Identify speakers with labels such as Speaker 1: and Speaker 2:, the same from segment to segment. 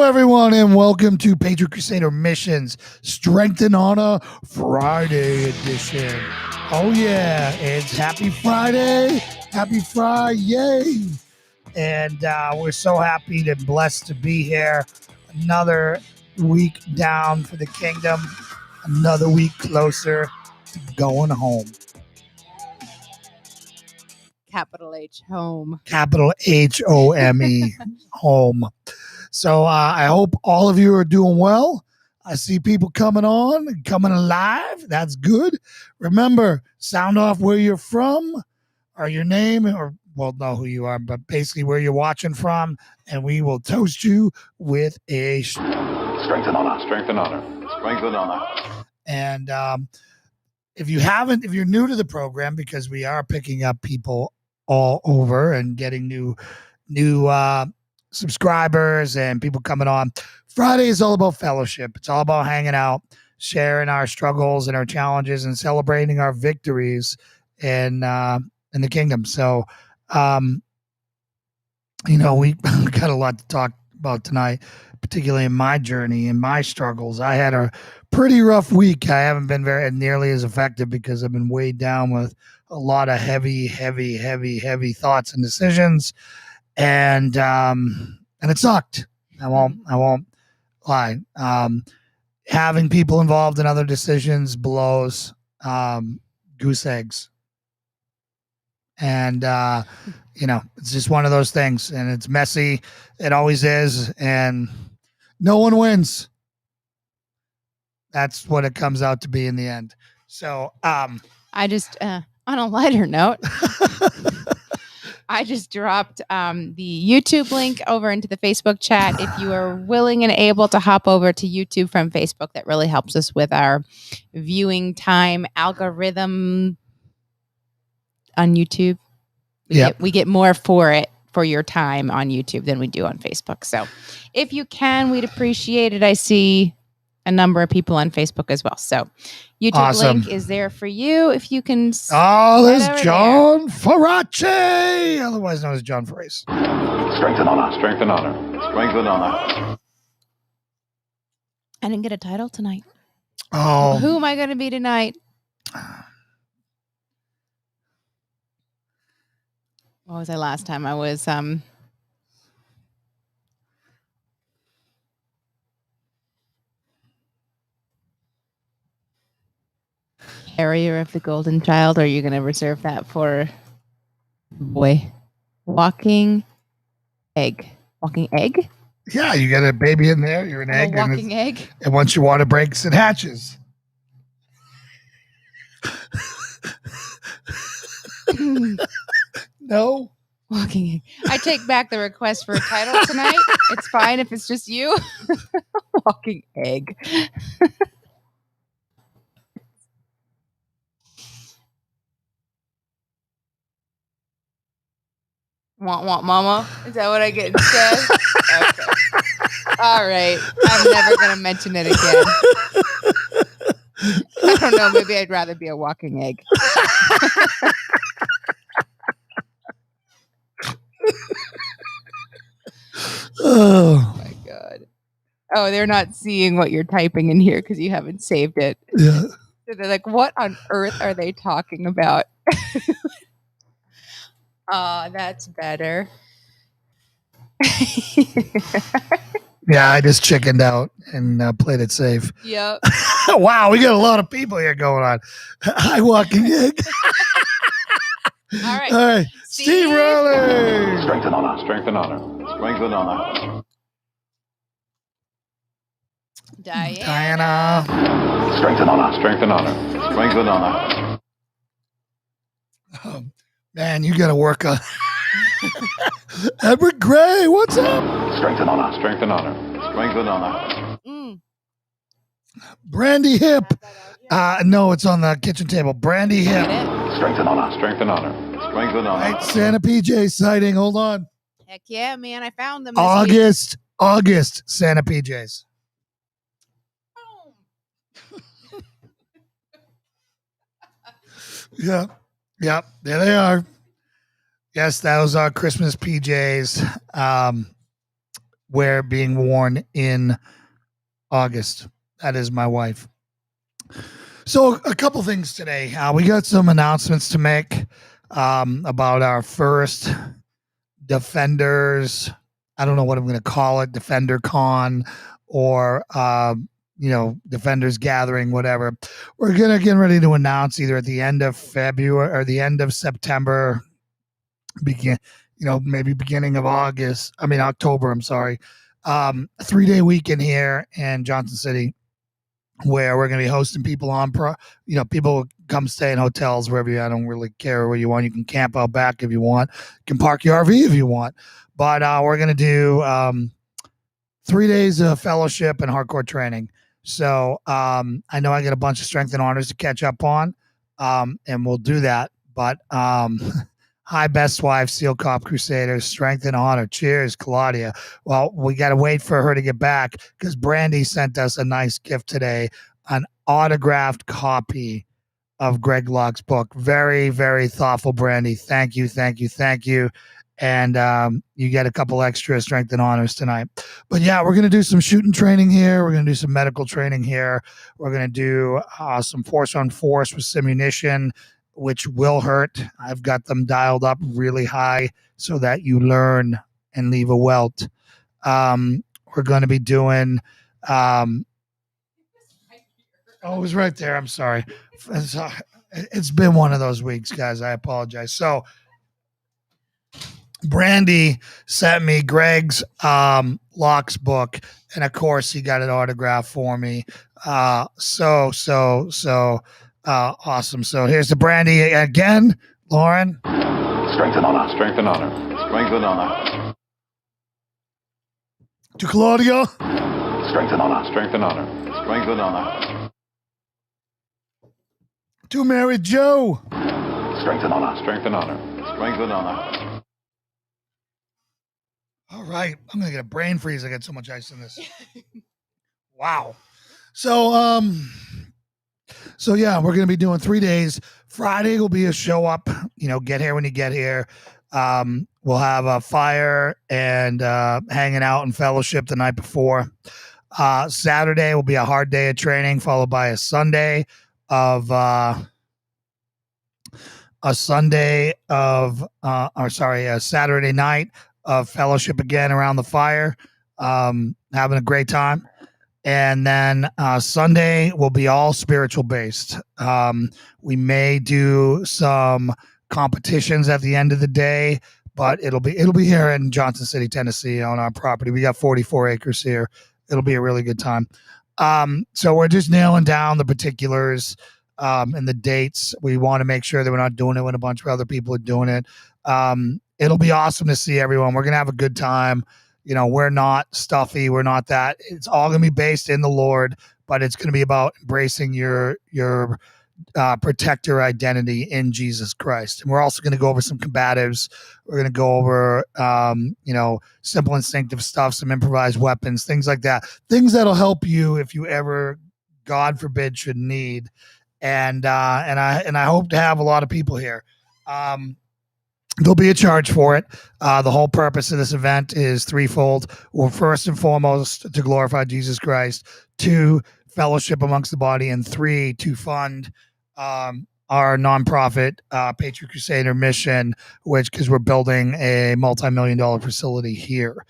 Speaker 1: everyone, and welcome to Patriot Crusader Missions Strength and Honor Friday edition. Oh yeah, it's Happy Friday. Happy Friday. And we're so happy and blessed to be here. Another week down for the kingdom. Another week closer to going home.
Speaker 2: Capital H, home.
Speaker 1: Capital H-O-M-E, home. So I hope all of you are doing well. I see people coming on, coming alive. That's good. Remember, sound off where you're from or your name, or, well, know who you are, but basically where you're watching from, and we will toast you with a
Speaker 3: strength and honor. Strength and honor. Strength and honor.
Speaker 1: And if you're new to the program, because we are picking up people all over and getting new subscribers and people coming on. Friday is all about fellowship. It's all about hanging out, sharing our struggles and our challenges, and celebrating our victories in the kingdom. So, we got a lot to talk about tonight, particularly in my journey and my struggles. I had a pretty rough week. I haven't been nearly as effective because I've been weighed down with a lot of heavy thoughts and decisions. And it sucked. I won't lie. Having people involved in other decisions blows goose eggs. And it's just one of those things, and it's messy. It always is, and no one wins. That's what it comes out to be in the end. So
Speaker 2: I just on a lighter note, I just dropped the YouTube link over into the Facebook chat. If you are willing and able to hop over to YouTube from Facebook, that really helps us with our viewing time algorithm on YouTube. We get more for your time on YouTube than we do on Facebook. So if you can, we'd appreciate it. I see a number of people on Facebook as well. So YouTube
Speaker 1: awesome.
Speaker 2: link is there for you if you can.
Speaker 1: Oh, there's John Farace, otherwise known as John Farace.
Speaker 3: Strength and honor. Strength and honor. Strength and honor.
Speaker 2: I didn't get a title tonight.
Speaker 1: Oh.
Speaker 2: Who am I going to be tonight? What was I last time? I was Carrier of the Golden Child. Or are you going to reserve that for boy? Walking egg. Walking egg?
Speaker 1: Yeah, you got a baby in there. You're an egg.
Speaker 2: A walking egg.
Speaker 1: And once your water breaks, it hatches. No.
Speaker 2: Walking egg. I take back the request for a title tonight. It's fine if it's just you. Walking egg. Want mama? Is that what I get instead? Okay. All right. I'm never going to mention it again. I don't know. Maybe I'd rather be a walking egg. Oh my God. Oh, they're not seeing what you're typing in here because you haven't saved it.
Speaker 1: Yeah.
Speaker 2: So they're like, what on earth are they talking about? That's better.
Speaker 1: Yeah, I just chickened out and played it safe.
Speaker 2: Yep.
Speaker 1: Wow, we got a lot of people here going on. Hi, walking egg.
Speaker 2: All right.
Speaker 1: Steve Rowley.
Speaker 3: Strength and honor. Strength and honor. Strength and honor.
Speaker 2: Diana.
Speaker 3: Strength and honor. Strength and honor. Strength and honor.
Speaker 1: Oh, man, you got to work on Edward Gray. What's up?
Speaker 3: Strength and honor. Strength and honor. Strength and honor.
Speaker 1: Brandy Hip. No, it's on the kitchen table. Brandy Hip.
Speaker 3: Strength and honor. Strength and honor. Strength and honor.
Speaker 1: Right, Santa PJ sighting. Hold on.
Speaker 2: Heck yeah, man. I found them.
Speaker 1: August Santa PJs. Yep. There they are. Yes, those are Christmas PJs. wear being worn in August. That is my wife. So a couple things today. We got some announcements to make about our first Defenders. I don't know what I'm going to call it, Defender Con or, Defenders Gathering, whatever. We're going to get ready to announce either at the end of February or the end of September, maybe beginning of October, I'm sorry. 3-day weekend here in Johnson City, where we're going to be hosting people people come stay in hotels wherever I don't really care where you want. You can camp out back if you want. You can park your RV if you want. But we're going to do 3 days of fellowship and hardcore training. So I know I got a bunch of strength and honors to catch up on, and we'll do that. But hi, Best Wife, Seal Cop Crusaders, strength and honor. Cheers, Claudia. Well, we got to wait for her to get back because Brandy sent us a nice gift today, an autographed copy of Greg Locke's book. Very, very thoughtful, Brandy. Thank you, thank you, thank you. And you get a couple extra strength and honors tonight. But yeah, we're going to do some shooting training here. We're going to do some medical training here. We're going to do some force on force with simunition, which will hurt. I've got them dialed up really high so that you learn and leave a welt. We're going to be doing, it was right there. I'm sorry. It's been one of those weeks, guys. I apologize. So Brandy sent me Greg's Locke's book, and of course he got an autograph for me. So awesome. So here's the Brandy again, Lauren.
Speaker 3: Strength and honor. Strength and honor. Strength and honor.
Speaker 1: To Claudia.
Speaker 3: Strength and honor. Strength and honor. Strength and honor.
Speaker 1: To Mary Jo.
Speaker 3: Strength and honor. Strength and honor. Strength and honor.
Speaker 1: All right. I'm going to get a brain freeze. I got so much ice in this. Wow. So yeah, we're going to be doing 3 days. Friday will be a show up, get here when you get here. We'll have a fire and hanging out and fellowship the night before. Saturday will be a hard day of training, followed by a Sunday of a Saturday night of fellowship again around the fire, having a great time. And then Sunday will be all spiritual based. We may do some competitions at the end of the day, but it'll be here in Johnson City, Tennessee, on our property. We got 44 acres here. It'll be a really good time. So we're just nailing down the particulars and the dates. We want to make sure that we're not doing it when a bunch of other people are doing it. It'll be awesome to see everyone. We're going to have a good time. We're not stuffy. We're not that. It's all going to be based in the Lord, but it's going to be about embracing your protector identity in Jesus Christ. And we're also going to go over some combatives. We're going to go over, simple instinctive stuff, some improvised weapons, things like that. Things that'll help you if you ever, God forbid, should need. And I hope to have a lot of people here. There'll be a charge for it. The whole purpose of this event is threefold. Well, first and foremost, to glorify Jesus Christ. 2, fellowship amongst the body. And 3, to fund our nonprofit Patriot Crusader mission, because we're building a multi-million-dollar facility here.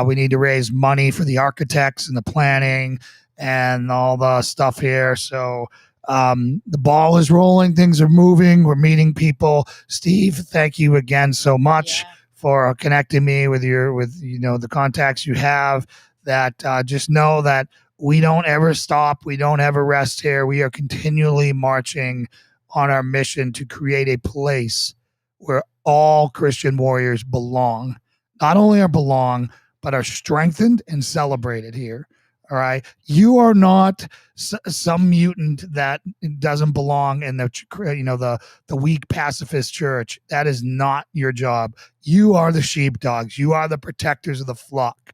Speaker 1: We need to raise money for the architects and the planning and all the stuff here. So the ball is rolling. Things are moving. We're meeting people. Steve, thank you again so much for connecting me with the contacts you have. That just know that we don't ever stop. We don't ever rest here. We are continually marching on our mission to create a place where all Christian warriors belong. Not only are belong, but are strengthened and celebrated here. All right. You are not some mutant that doesn't belong in the weak pacifist church. That is not your job. You are the sheepdogs. You are the protectors of the flock.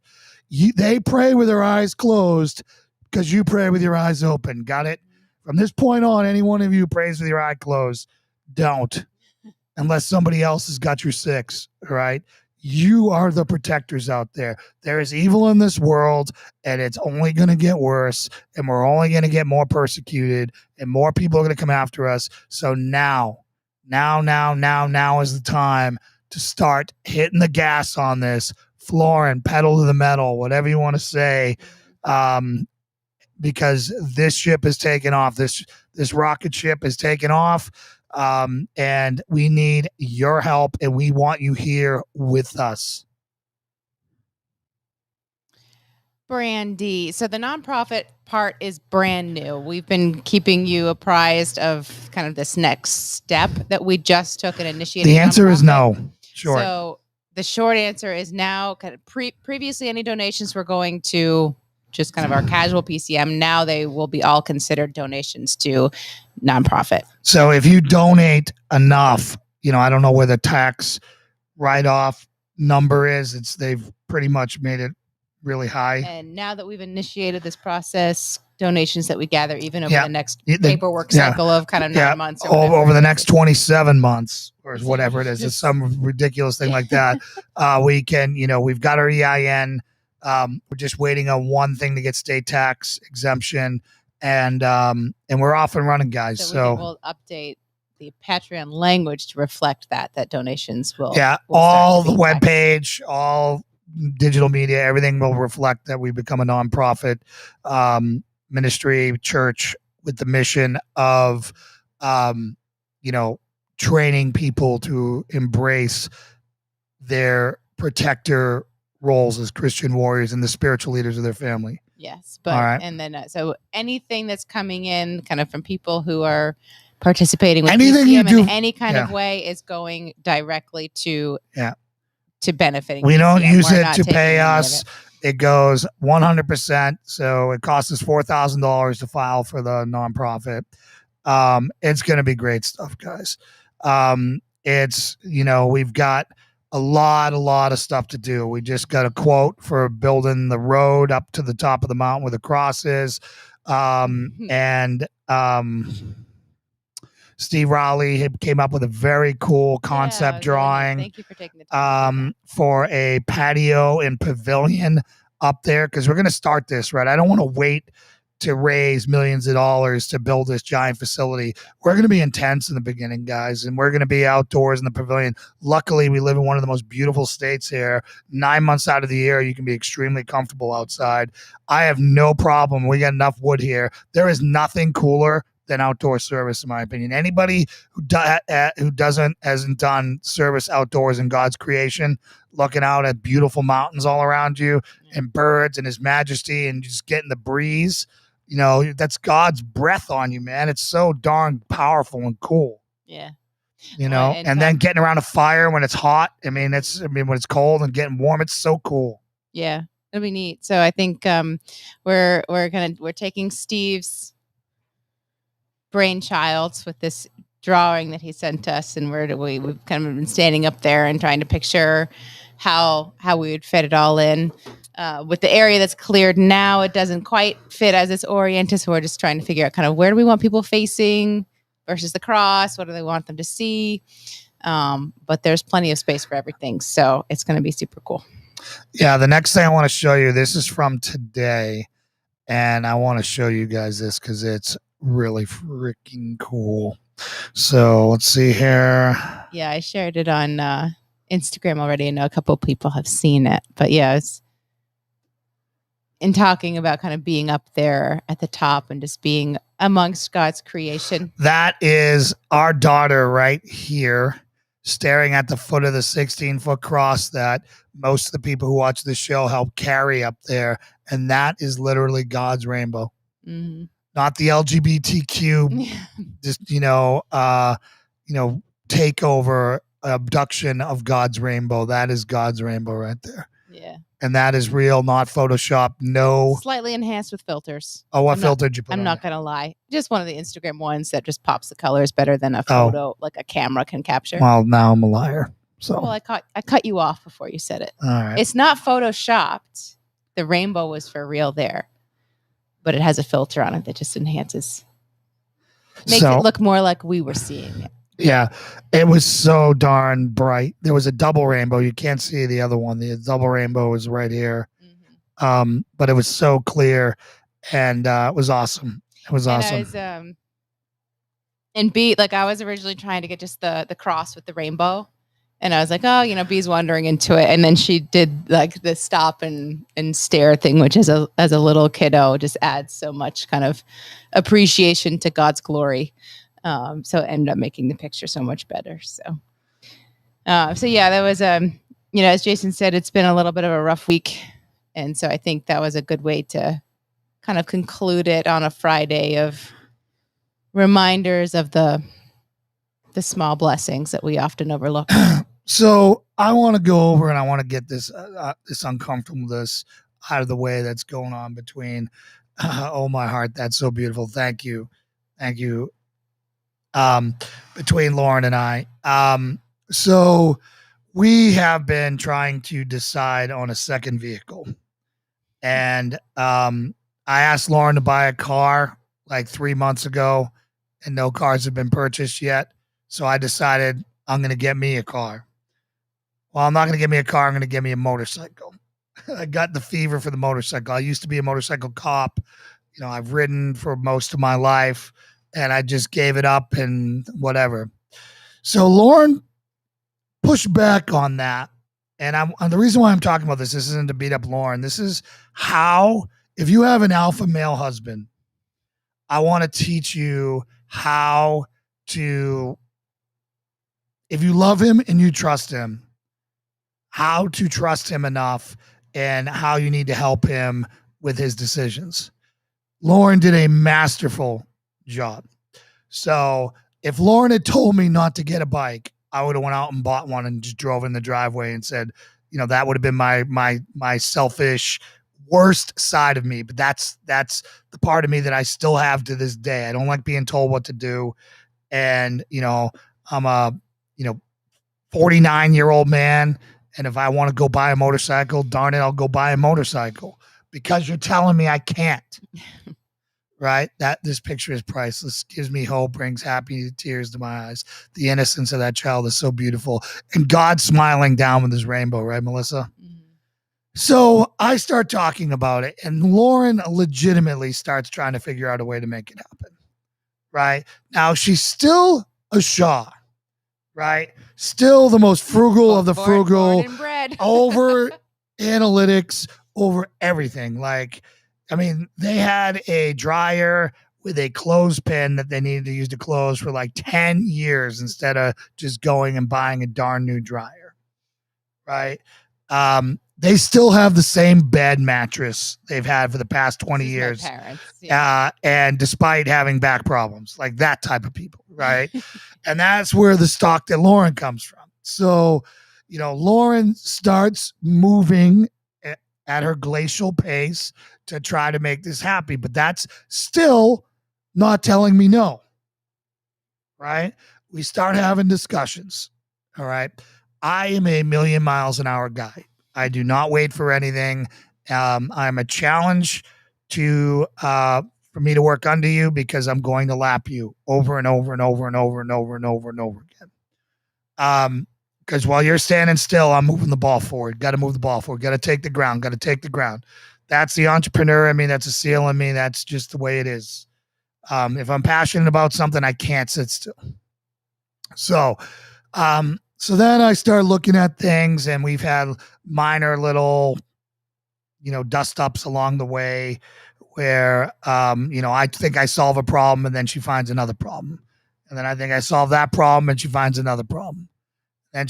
Speaker 1: They pray with their eyes closed because you pray with your eyes open. Got it? From this point on, any one of you prays with your eye closed. Don't. Unless somebody else has got your 6. All right. You are the protectors out there. There is evil in this world, and it's only going to get worse, and we're only going to get more persecuted, and more people are going to come after us. So now is the time to start hitting the gas on this, flooring, pedal to the metal, whatever you want to say, because this ship is taking off. This rocket ship is taking off. And we need your help, and we want you here with us.
Speaker 2: Brandy. So the nonprofit part is brand new. We've been keeping you apprised of kind of this next step that we just took and initiated.
Speaker 1: The answer is no. Sure.
Speaker 2: So the short answer is now. Kind of previously, any donations were going to just kind of our casual PCM. Now they will be all considered donations to nonprofit.
Speaker 1: So if you donate enough, I don't know where the tax write-off number is. They've pretty much made it really high.
Speaker 2: And now that we've initiated this process, donations that we gather even over the next paperwork cycle of kind of 9 months. Or
Speaker 1: over the next 27 months or whatever it is. It's some ridiculous thing like that. We can, we've got our EIN. We're just waiting on one thing to get state tax exemption, and we're off and running, guys. So
Speaker 2: we'll update the Patreon language to reflect that donations will.
Speaker 1: Yeah, all the webpage, all digital media, everything will reflect that we've become a nonprofit ministry church with the mission of, training people to embrace their protector roles as Christian warriors and the spiritual leaders of their family.
Speaker 2: Yes. But, and then, so anything that's coming in kind of from people who are participating with
Speaker 1: anything
Speaker 2: PCM
Speaker 1: you do
Speaker 2: in any kind of way is going directly to benefiting.
Speaker 1: We
Speaker 2: PCM.
Speaker 1: don't use
Speaker 2: We're
Speaker 1: it to pay us. It goes 100%. So it costs us $4,000 to file for the nonprofit. It's going to be great stuff, guys. It's, we've got a lot of stuff to do. We just got a quote for building the road up to the top of the mountain where the cross is. Steve Rowley came up with a very cool concept drawing.
Speaker 2: Thank you for taking the time.
Speaker 1: For a patio and pavilion up there, because we're going to start this, right? I don't want to wait to raise millions of dollars to build this giant facility. We're going to be intense in the beginning, guys, and we're going to be outdoors in the pavilion. Luckily, we live in one of the most beautiful states here. 9 months out of the year, you can be extremely comfortable outside. I have no problem. We got enough wood here. There is nothing cooler than outdoor service, in my opinion. Anybody who hasn't done service outdoors in God's creation, looking out at beautiful mountains all around you and birds and His majesty and just getting the breeze, that's God's breath on you, man. It's so darn powerful and cool.
Speaker 2: Yeah.
Speaker 1: And then getting around a fire when it's hot. When it's cold and getting warm, it's so cool.
Speaker 2: Yeah, it'll be neat. So I think we're taking Steve's brainchild with this drawing that he sent us, and we've kind of been standing up there and trying to picture how we would fit it all in. With the area that's cleared now, it doesn't quite fit as it's oriented, so we're just trying to figure out kind of where do we want people facing versus the cross, what do they want them to see, but there's plenty of space for everything, so it's going to be super cool.
Speaker 1: Yeah, the next thing I want to show you, this is from today, and I want to show you guys this because it's really freaking cool. So let's see here.
Speaker 2: Yeah, I shared it on Instagram already. I know a couple of people have seen it, but yeah, it's in talking about kind of being up there at the top and just being amongst God's creation.
Speaker 1: That is our daughter right here, staring at the foot of the 16-foot cross that most of the people who watch this show help carry up there, and that is literally God's rainbow.
Speaker 2: Mm-hmm.
Speaker 1: Not the LGBTQ, just takeover, abduction of God's rainbow. That is God's rainbow right there.
Speaker 2: Yeah,
Speaker 1: and that is real, not Photoshop. No,
Speaker 2: slightly enhanced with filters.
Speaker 1: Oh, what filter did you put?
Speaker 2: I'm not gonna lie, just one of the Instagram ones that just pops the colors better than a photo, like a camera can capture.
Speaker 1: Well, now I'm a liar. So
Speaker 2: I cut you off before you said it.
Speaker 1: All right,
Speaker 2: it's not photoshopped. The rainbow was for real there. But it has a filter on it that just enhances, makes it look more like we were seeing it.
Speaker 1: Yeah, it was so darn bright. There was a double rainbow. You can't see the other one. The double rainbow was right here. But it was so clear, and it was awesome. It was
Speaker 2: And
Speaker 1: awesome.
Speaker 2: I was and B, like I was originally trying to get just the cross with the rainbow. And I was like, oh, B's wandering into it. And then she did like the stop and stare thing, which as a little kiddo just adds so much kind of appreciation to God's glory. So it ended up making the picture so much better. So yeah, that was as Jason said, it's been a little bit of a rough week. And so I think that was a good way to kind of conclude it on a Friday of reminders of the small blessings that we often overlook.
Speaker 1: So I want to go over and I want to get this uncomfortableness out of the way that's going on between oh my heart, that's so beautiful. Thank you. Between Lauren and I. So we have been trying to decide on a second vehicle. And I asked Lauren to buy a car like 3 months ago, and no cars have been purchased yet. So I decided I'm going to get me a car. Well, I'm not going to get me a car. I'm going to get me a motorcycle. I got the fever for the motorcycle. I used to be a motorcycle cop. I've ridden for most of my life, and I just gave it up and whatever. So Lauren pushed back on that. And the reason why I'm talking about this isn't to beat up Lauren. This is how, if you have an alpha male husband, I want to teach you how to, if you love him and you trust him, how to trust him enough and how you need to help him with his decisions. Lauren did a masterful job. So if Lauren had told me not to get a bike, I would have went out and bought one and just drove in the driveway and said, that would have been my selfish worst side of me. But that's the part of me that I still have to this day. I don't like being told what to do. And, I'm a, 49-year-old man. And if I want to go buy a motorcycle, darn it, I'll go buy a motorcycle because you're telling me I can't. Right? This picture is priceless. Gives me hope, brings happy tears to my eyes. The innocence of that child is so beautiful. And God smiling down with his rainbow, right, Melissa? Mm-hmm. So I start talking about it, and Lauren legitimately starts trying to figure out a way to make it happen. Right? Now, she's still a Shaw. Right? Still the most frugal of the frugal, over analytics, over everything. Like, they had a dryer with a clothespin that they needed to use to close for like 10 years instead of just going and buying a darn new dryer. Right? They still have the same bed mattress they've had for the past 20 years. Parents, yeah. And despite having back problems, like that type of people, right? And that's where the stock that Lauren comes from. So, Lauren starts moving at her glacial pace to try to make this happy, but that's still not telling me no, right? We start having discussions, all right? I am a million miles an hour guy. I do not wait for anything. I'm a challenge for me to work under you because I'm going to lap you over and over and over and over and over and over and over again. Because while you're standing still, I'm moving the ball forward. Got to move the ball forward. Got to take the ground. That's the entrepreneur in me. That's a SEAL in me. That's just the way it is. If I'm passionate about something, I can't sit still. So then I start looking at things, and we've had minor little, dust ups along the way where, I think I solve a problem and then she finds another problem. And then I think I solve that problem and she finds another problem. Then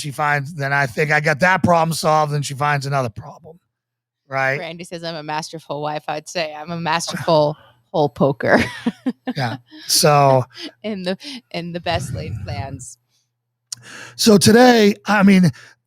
Speaker 1: I think I got that problem solved and she finds another problem. Right.
Speaker 2: Randy says I'm a masterful wife. I'd say I'm a masterful hole poker.
Speaker 1: Yeah. So
Speaker 2: in the best laid plans.
Speaker 1: So today,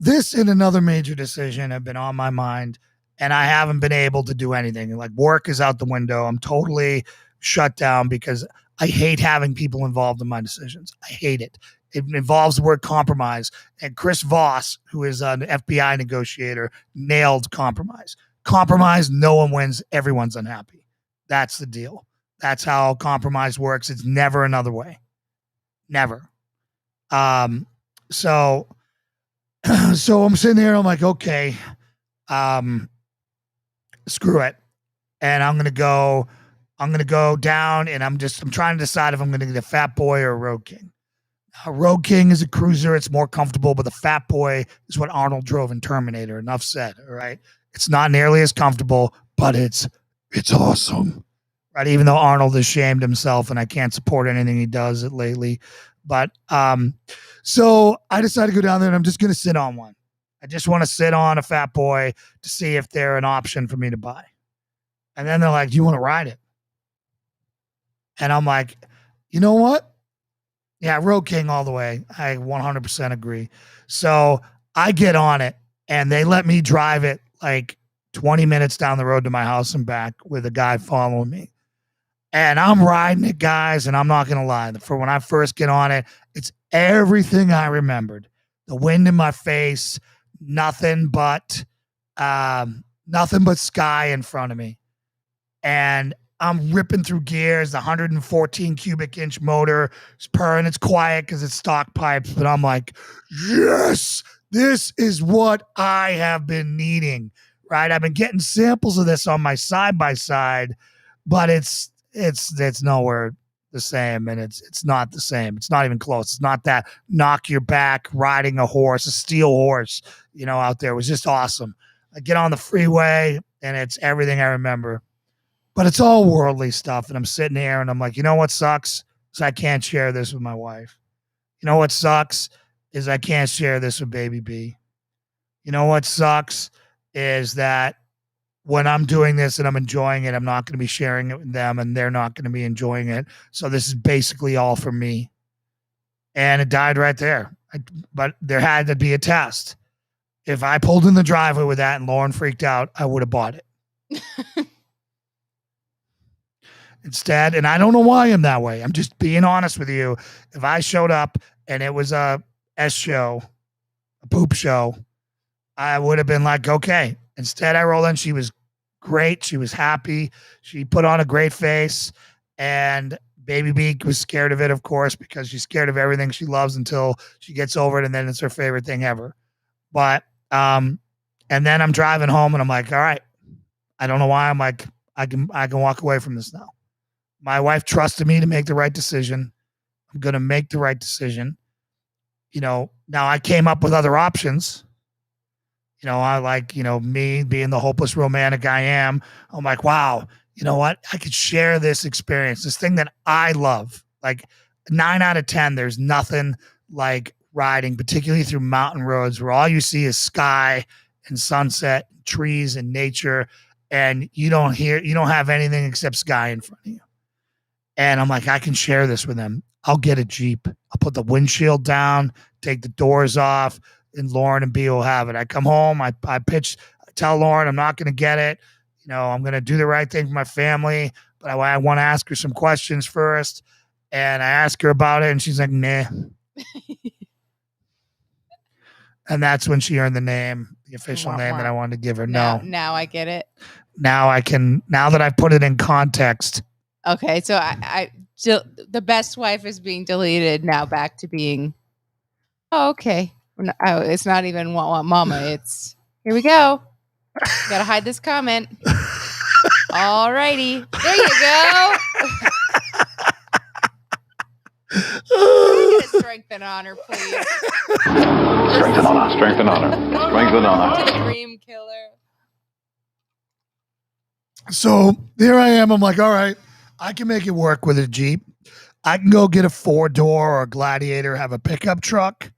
Speaker 1: this and another major decision have been on my mind, and I haven't been able to do anything. Like, work is out the window. I'm totally shut down because I hate having people involved in my decisions. I hate it. It involves the word compromise. And Chris Voss, who is an FBI negotiator, nailed compromise. Compromise, no one wins. Everyone's unhappy. That's the deal. That's how compromise works. It's never another way. Never. So so I'm sitting there and I'm like, okay, screw it. And I'm gonna go down and I'm trying to decide if I'm gonna get a Fat Boy or a Road King. A Road King is a cruiser, it's more comfortable, but the Fat Boy is what Arnold drove in Terminator. Enough said. All right. It's not nearly as comfortable, but it's awesome. Right. Even though Arnold has shamed himself and I can't support anything he does lately. But so I decided to go down there and I'm just gonna sit on one. I just want to sit on a Fat Boy to see if they're an option for me to buy. And then they're like, do you want to ride it? And I'm like, you know what? Yeah, Road King all the way. I 100% agree. So I get on it and they let me drive it like 20 minutes down the road to my house and back with a guy following me. And I'm riding it, guys, and I'm not going to lie. For when I first get on it, it's everything I remembered. The wind in my face, nothing but sky in front of me. And I'm ripping through gears, the 114 cubic inch motor is purring. It's quiet because it's stock pipes, but I'm like, yes, this is what I have been needing, right? I've been getting samples of this on my side-by-side, but it's nowhere the same, and it's not the same. It's not even close. It's not that knock your back riding a horse, a steel horse, out there. It was just awesome. I get on the freeway, and it's everything I remember. But it's all worldly stuff. And I'm sitting here and I'm like, you know what sucks? Is I can't share this with my wife. You know what sucks? Is I can't share this with baby B. You know what sucks? Is that when I'm doing this and I'm enjoying it, I'm not going to be sharing it with them and they're not going to be enjoying it. So this is basically all for me. And it died right there. But there had to be a test. If I pulled in the driveway with that and Lauren freaked out, I would have bought it. Instead, and I don't know why I'm that way. I'm just being honest with you. If I showed up and it was a S show, a poop show, I would have been like, okay. Instead, I rolled in. She was great. She was happy. She put on a great face. And Baby B was scared of it, of course, because she's scared of everything she loves until she gets over it. And then it's her favorite thing ever. But, and then I'm driving home and I'm like, all right, I don't know why. I'm like, I can walk away from this now. My wife trusted me to make the right decision. I'm going to make the right decision. Now I came up with other options. I like, me being the hopeless romantic I am. I'm like, wow, you know what? I could share this experience, this thing that I love. Like 9 out of 10, there's nothing like riding, particularly through mountain roads where all you see is sky and sunset, trees and nature. And you don't have anything except sky in front of you. And I'm like, I can share this with them. I'll get a Jeep. I'll put the windshield down, take the doors off, and Lauren and B will have it. I come home, I tell Lauren I'm not going to get it. I'm going to do the right thing for my family, but I want to ask her some questions first. And I ask her about it, and she's like, nah. And that's when she earned the name, the official name that I wanted to give her.
Speaker 2: Now I get it.
Speaker 1: Now that I've put it in context.
Speaker 2: Okay, so I the best wife is being deleted now back to being, okay. Oh, it's not even want mama. It's here we go. Gotta hide this comment. All righty, there you go. Get a strength and honor, please.
Speaker 3: Strength and honor. Strength and honor. Strength and honor.
Speaker 2: To the dream killer.
Speaker 1: So there I am. I'm like, all right, I can make it work with a Jeep. I can go get a 4-door or a Gladiator, have a pickup truck,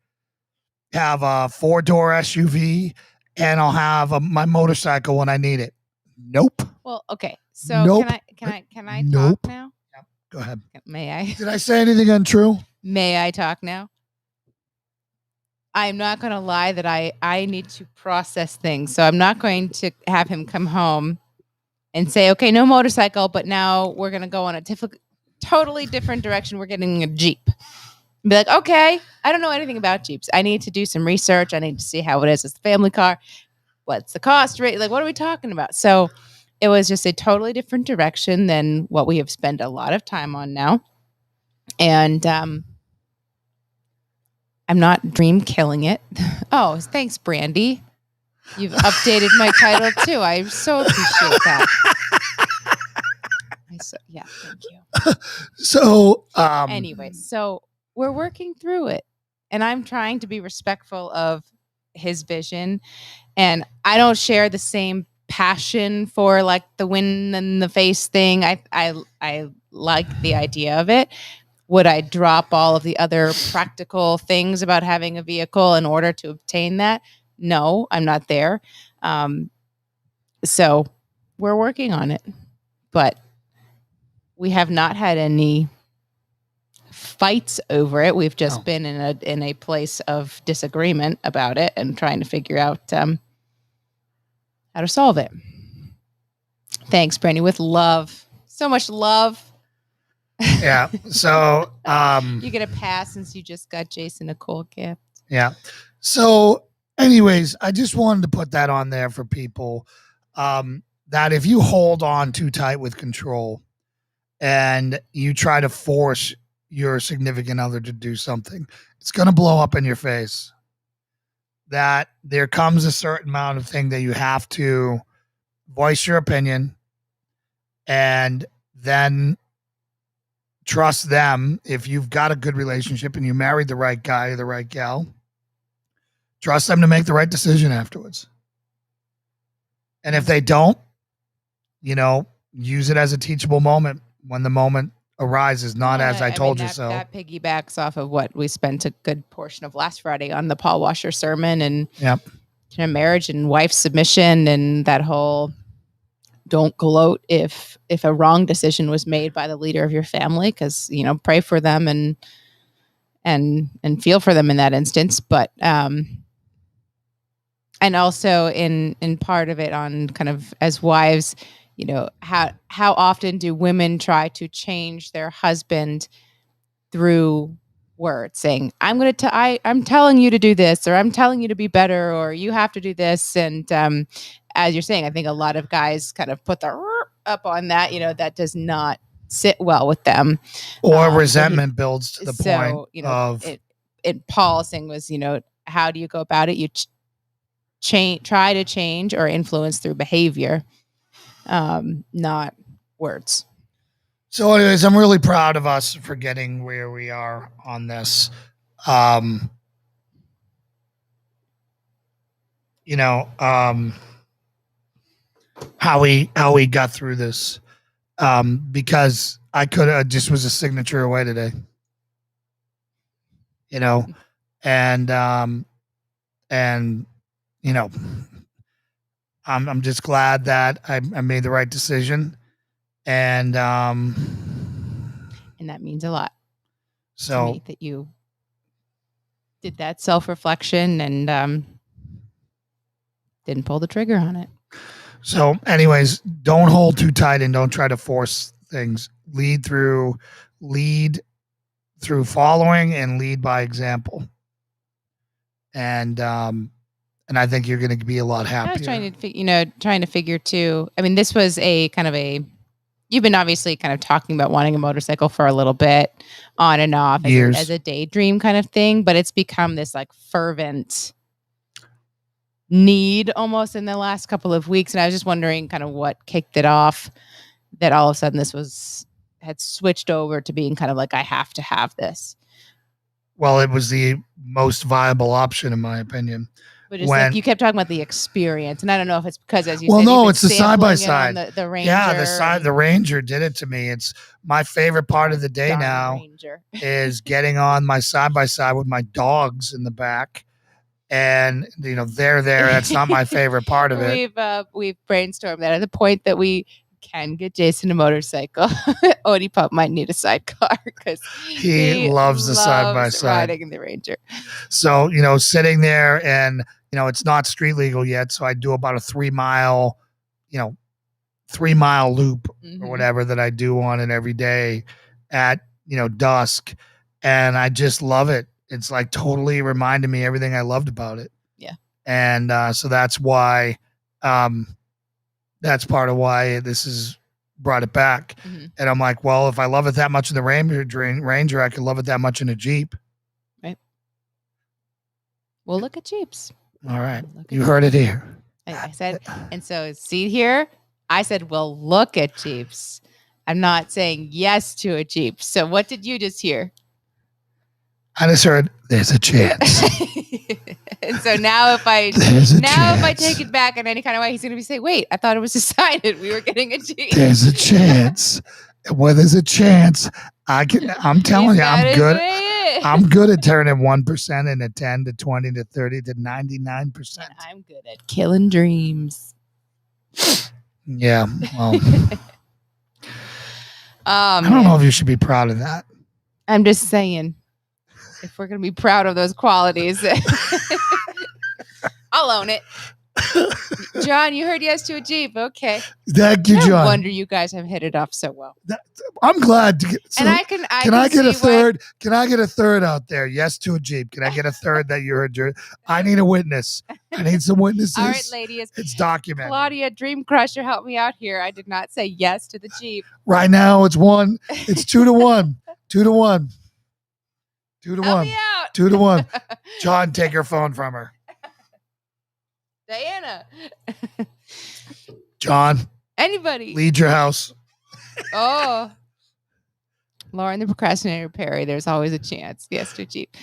Speaker 1: have a 4-door SUV, and I'll have my motorcycle when I need it. Nope.
Speaker 2: Well, okay. So
Speaker 1: nope.
Speaker 2: Can I
Speaker 1: nope.
Speaker 2: talk now?
Speaker 1: Go ahead.
Speaker 2: May I?
Speaker 1: Did I say anything untrue?
Speaker 2: May I talk now? I'm not going to lie that I need to process things. So I'm not going to have him come home and say, okay, no motorcycle, but now we're going to go on a totally different direction. We're getting a Jeep. And be like, okay, I don't know anything about Jeeps. I need to do some research. I need to see how it is as a family car. What's the cost rate? Like, what are we talking about? So it was just a totally different direction than what we have spent a lot of time on now. And I'm not dream killing it. Oh, thanks, Brandy. You've updated my title too. I so appreciate that. Yeah, thank you.
Speaker 1: So,
Speaker 2: anyway, so we're working through it, and I'm trying to be respectful of his vision, and I don't share the same passion for like the win in the face thing. I like the idea of it. Would I drop all of the other practical things about having a vehicle in order to obtain that? No, I'm not there. So we're working on it, but we have not had any fights over it. We've just been in a place of disagreement about it and trying to figure out how to solve it. Thanks, Brandy, with love. So much love.
Speaker 1: Yeah. So
Speaker 2: you get a pass since you just got Jason a cool gift.
Speaker 1: Yeah. So anyways, I just wanted to put that on there for people, that if you hold on too tight with control and you try to force your significant other to do something, it's going to blow up in your face. That there comes a certain amount of thing that you have to voice your opinion and then trust them. If you've got a good relationship and you married the right guy or the right gal, trust them to make the right decision afterwards. And if they don't, use it as a teachable moment when the moment arises, not as I told you so.
Speaker 2: That piggybacks off of what we spent a good portion of last Friday on the Paul Washer sermon and marriage and wife submission and that whole don't gloat if a wrong decision was made by the leader of your family, because pray for them and feel for them in that instance. But and also in part of it on kind of as wives, how often do women try to change their husband through words, saying I'm telling you to do this, or I'm telling you to be better, or you have to do this. And as you're saying, I think a lot of guys kind of put the up on that, that does not sit well with them.
Speaker 1: Or resentment builds to the point of
Speaker 2: it. Paul's thing was, how do you go about it? You try to change or influence through behavior, not words.
Speaker 1: So anyways, I'm really proud of us for getting where we are on this. How we got through this, because I could have just was a signature away today, and I'm just glad that I made the right decision, and
Speaker 2: that means a lot.
Speaker 1: So
Speaker 2: to me that you did that self-reflection and didn't pull the trigger on it.
Speaker 1: So anyways, don't hold too tight and don't try to force things. Lead through following and lead by example. And I think you're going to be a lot happier.
Speaker 2: I was trying to figure too. I mean, this was a kind of you've been obviously kind of talking about wanting a motorcycle for a little bit on and off as a daydream kind of thing, but it's become this like fervent need almost in the last couple of weeks. And I was just wondering kind of what kicked it off, that all of a sudden this had switched over to being kind of like, I have to have this.
Speaker 1: Well, it was the most viable option in my opinion.
Speaker 2: But it's like you kept talking about the experience, and I don't know if it's because, as you
Speaker 1: said,
Speaker 2: no,
Speaker 1: it's the side by side.
Speaker 2: The Ranger,
Speaker 1: the Ranger did it to me. It's my favorite part of the day now. Is getting on my side by side with my dogs in the back, and they're there. That's not my favorite part of it.
Speaker 2: We've brainstormed that at the point that we can get Jason a motorcycle. Odie Pup might need a sidecar because
Speaker 1: he loves the side by side
Speaker 2: riding in the Ranger.
Speaker 1: So sitting there and. It's not street legal yet, so I do about a 3 mile loop or whatever that I do on it every day at, dusk. And I just love it. It's like totally reminded me everything I loved about it.
Speaker 2: Yeah.
Speaker 1: And so that's why, that's part of why this has brought it back. Mm-hmm. And I'm like, well, if I love it that much in the Ranger, I could love it that much in a Jeep.
Speaker 2: Right. We'll look at Jeeps.
Speaker 1: All right.
Speaker 2: We'll look at
Speaker 1: You heard it here.
Speaker 2: I said, and so see here, I said, we'll look at Jeeps. I'm not saying yes to a Jeep. So what did you just hear?
Speaker 1: I just heard there's a chance.
Speaker 2: And so now if I take it back in any kind of way, he's going to be saying, wait, I thought it was decided we were getting a Jeep.
Speaker 1: There's a chance. Well, there's a chance. I'm telling you, I'm good at turning 1% into 10 to 20 to 30 to 99%.
Speaker 2: And I'm good at killing dreams.
Speaker 1: Yeah. Well, I don't know if you should be proud of that.
Speaker 2: I'm just saying, if we're going to be proud of those qualities, I'll own it. John, you heard yes to a Jeep. Okay.
Speaker 1: Thank you, John.
Speaker 2: No wonder you guys have hit it off so well.
Speaker 1: I'm glad to get. So
Speaker 2: and
Speaker 1: can I get a third? Can I get a third out there? Yes to a Jeep. Can I get a third that you heard? I need a witness. I need some witnesses.
Speaker 2: All right, ladies.
Speaker 1: It's documented.
Speaker 2: Claudia, Dream Crusher, help me out here. I did not say yes to the Jeep.
Speaker 1: Right now, it's 1. It's 2 to 1. 2 to 1. 2 to
Speaker 2: help
Speaker 1: 1.
Speaker 2: Me out.
Speaker 1: 2 to 1. John, take her phone from her.
Speaker 2: Diana.
Speaker 1: John.
Speaker 2: Anybody.
Speaker 1: Lead your house.
Speaker 2: Oh. Lauren, the procrastinator, Perry, there's always a chance. Yes to Jeep.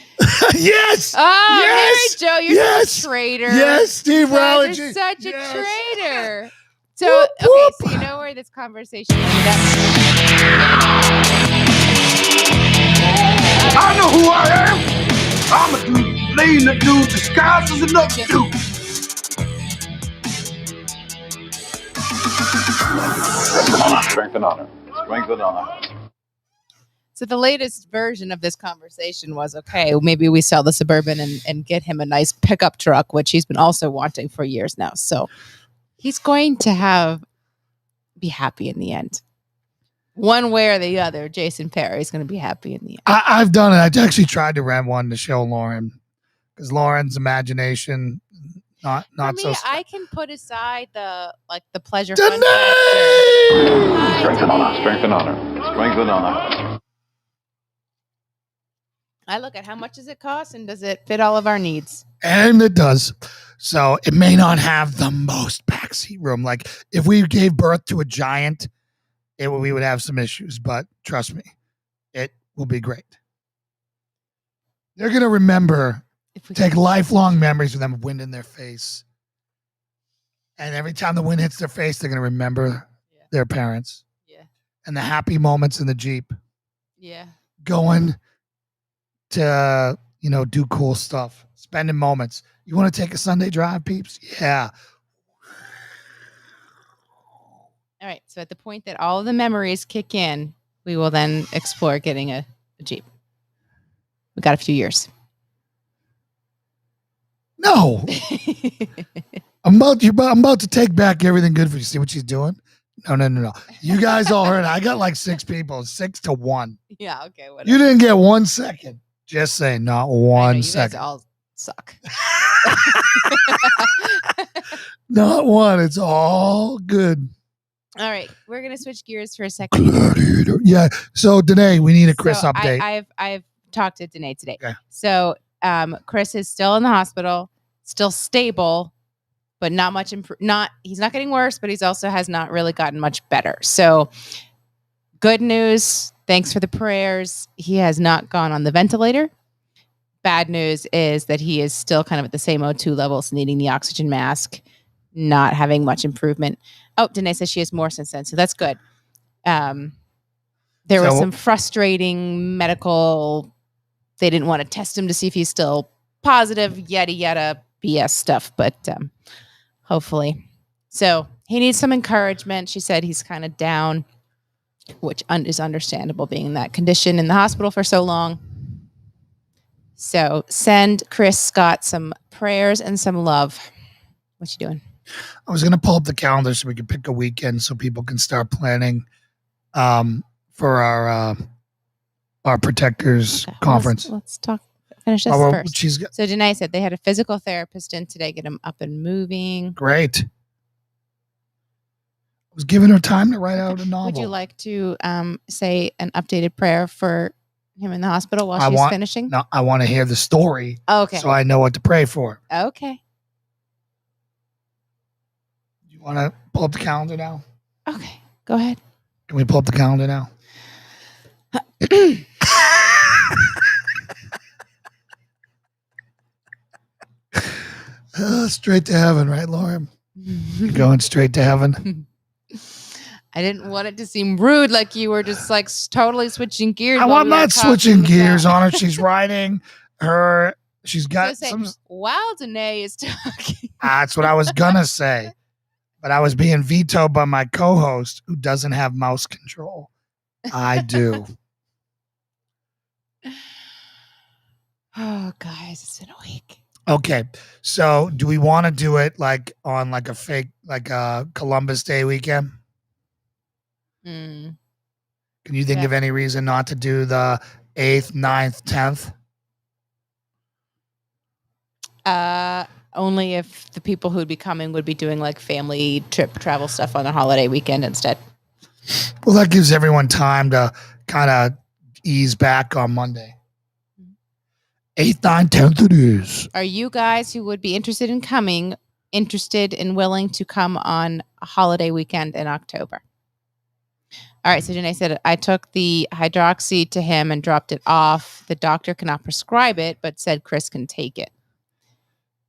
Speaker 1: Yes.
Speaker 2: Oh,
Speaker 1: yes.
Speaker 2: Mary Jo, you're such a traitor.
Speaker 1: Yes, Steve Rowland.
Speaker 2: You're such a traitor. So, okay, so you know where this conversation ended up?
Speaker 4: I know who I am. I'm a dude laying the dude disguised as another dude.
Speaker 3: Strength and honor. Strength and honor.
Speaker 2: So the latest version of this conversation was, okay, maybe we sell the Suburban and get him a nice pickup truck, which he's been also wanting for years now. So he's going to be happy in the end. One way or the other, Jason Perry is going to be happy in the end.
Speaker 1: I've done it. I actually tried to rent one to show Lauren because Lauren's imagination not
Speaker 2: for me,
Speaker 1: so.
Speaker 2: I can put aside the pleasure.
Speaker 1: Strength
Speaker 3: and honor. Strength and honor. Strength and honor.
Speaker 2: I look at how much does it cost and does it fit all of our needs?
Speaker 1: And it does. So it may not have the most backseat room. Like if we gave birth to a giant, we would have some issues. But trust me, it will be great. They're going to remember, take lifelong memories of them wind in their face. And every time the wind hits their face, they're going to remember their parents.
Speaker 2: Yeah.
Speaker 1: And the happy moments in the Jeep.
Speaker 2: Yeah.
Speaker 1: Going to, do cool stuff. Spending moments. You want to take a Sunday drive, peeps? Yeah.
Speaker 2: All right. So at the point that all of the memories kick in, we will then explore getting a Jeep. We got a few years.
Speaker 1: No. I'm about to take back everything good for you. See what she's doing? No. You guys all heard. I got like 6 people, 6 to 1.
Speaker 2: Yeah. Okay. Whatever.
Speaker 1: You didn't get 1 second. Just saying, not 1 second.
Speaker 2: You guys all suck.
Speaker 1: Not 1. It's all good.
Speaker 2: All right. We're going to switch gears for a second.
Speaker 1: Gladiator. Yeah. So, Danae, we need a Chris update.
Speaker 2: I've talked to Danae today.
Speaker 1: Okay.
Speaker 2: So, Chris is still in the hospital, still stable, but not much. He's not getting worse, but he's also has not really gotten much better. So, good news. Thanks for the prayers. He has not gone on the ventilator. Bad news is that he is still kind of at the same O2 levels, needing the oxygen mask, not having much improvement. Oh, Danae says she has more since then, so that's good. There was some frustrating medical. They didn't want to test him to see if he's still positive, yada BS stuff, but hopefully. So he needs some encouragement. She said he's kind of down, which is understandable being in that condition in the hospital for so long. So send Chris Scott some prayers and some love. What you doing?
Speaker 1: I was going to pull up the calendar so we could pick a weekend so people can start planning for our Protectors conference.
Speaker 2: Let's talk. Finish this first. So Danae said they had a physical therapist in today, get him up and moving.
Speaker 1: Great. Was giving her time to write out a novel.
Speaker 2: Would you like to say an updated prayer for him in the hospital while
Speaker 1: I
Speaker 2: she's
Speaker 1: want-
Speaker 2: finishing?
Speaker 1: No, I want to hear the story
Speaker 2: Okay.
Speaker 1: so I know what to pray for.
Speaker 2: Okay.
Speaker 1: You want to pull up the calendar now?
Speaker 2: Okay. Go ahead.
Speaker 1: Can we pull up the calendar now? Straight to heaven, right, Lauren? You're going straight to heaven.
Speaker 2: I didn't want it to seem rude, like you were just like totally switching gears.
Speaker 1: I'm
Speaker 2: while we were
Speaker 1: not
Speaker 2: talking
Speaker 1: switching gears
Speaker 2: about-
Speaker 1: on her. She's riding her. She's got
Speaker 2: So say,
Speaker 1: some.
Speaker 2: while Danae is talking.
Speaker 1: That's what I was gonna say, but I was being vetoed by my co-host who doesn't have mouse control. I do.
Speaker 2: Oh, guys, it's been a week.
Speaker 1: Okay, so do we want to do it like on like a fake, like a Columbus Day weekend?
Speaker 2: Mm.
Speaker 1: Can you think
Speaker 2: Yeah.
Speaker 1: of any reason not to do the 8th, 9th, 10th?
Speaker 2: Only if the people who'd be coming would be doing like family trip travel stuff on their holiday weekend instead.
Speaker 1: Well, that gives everyone time to kind of ease back on Monday. 8th, 9th, 10th it is.
Speaker 2: Are you guys who would be interested in coming interested and willing to come on a holiday weekend in October? All right, so Janae said, I took the hydroxy to him and dropped it off. The doctor cannot prescribe it, but said Chris can take it.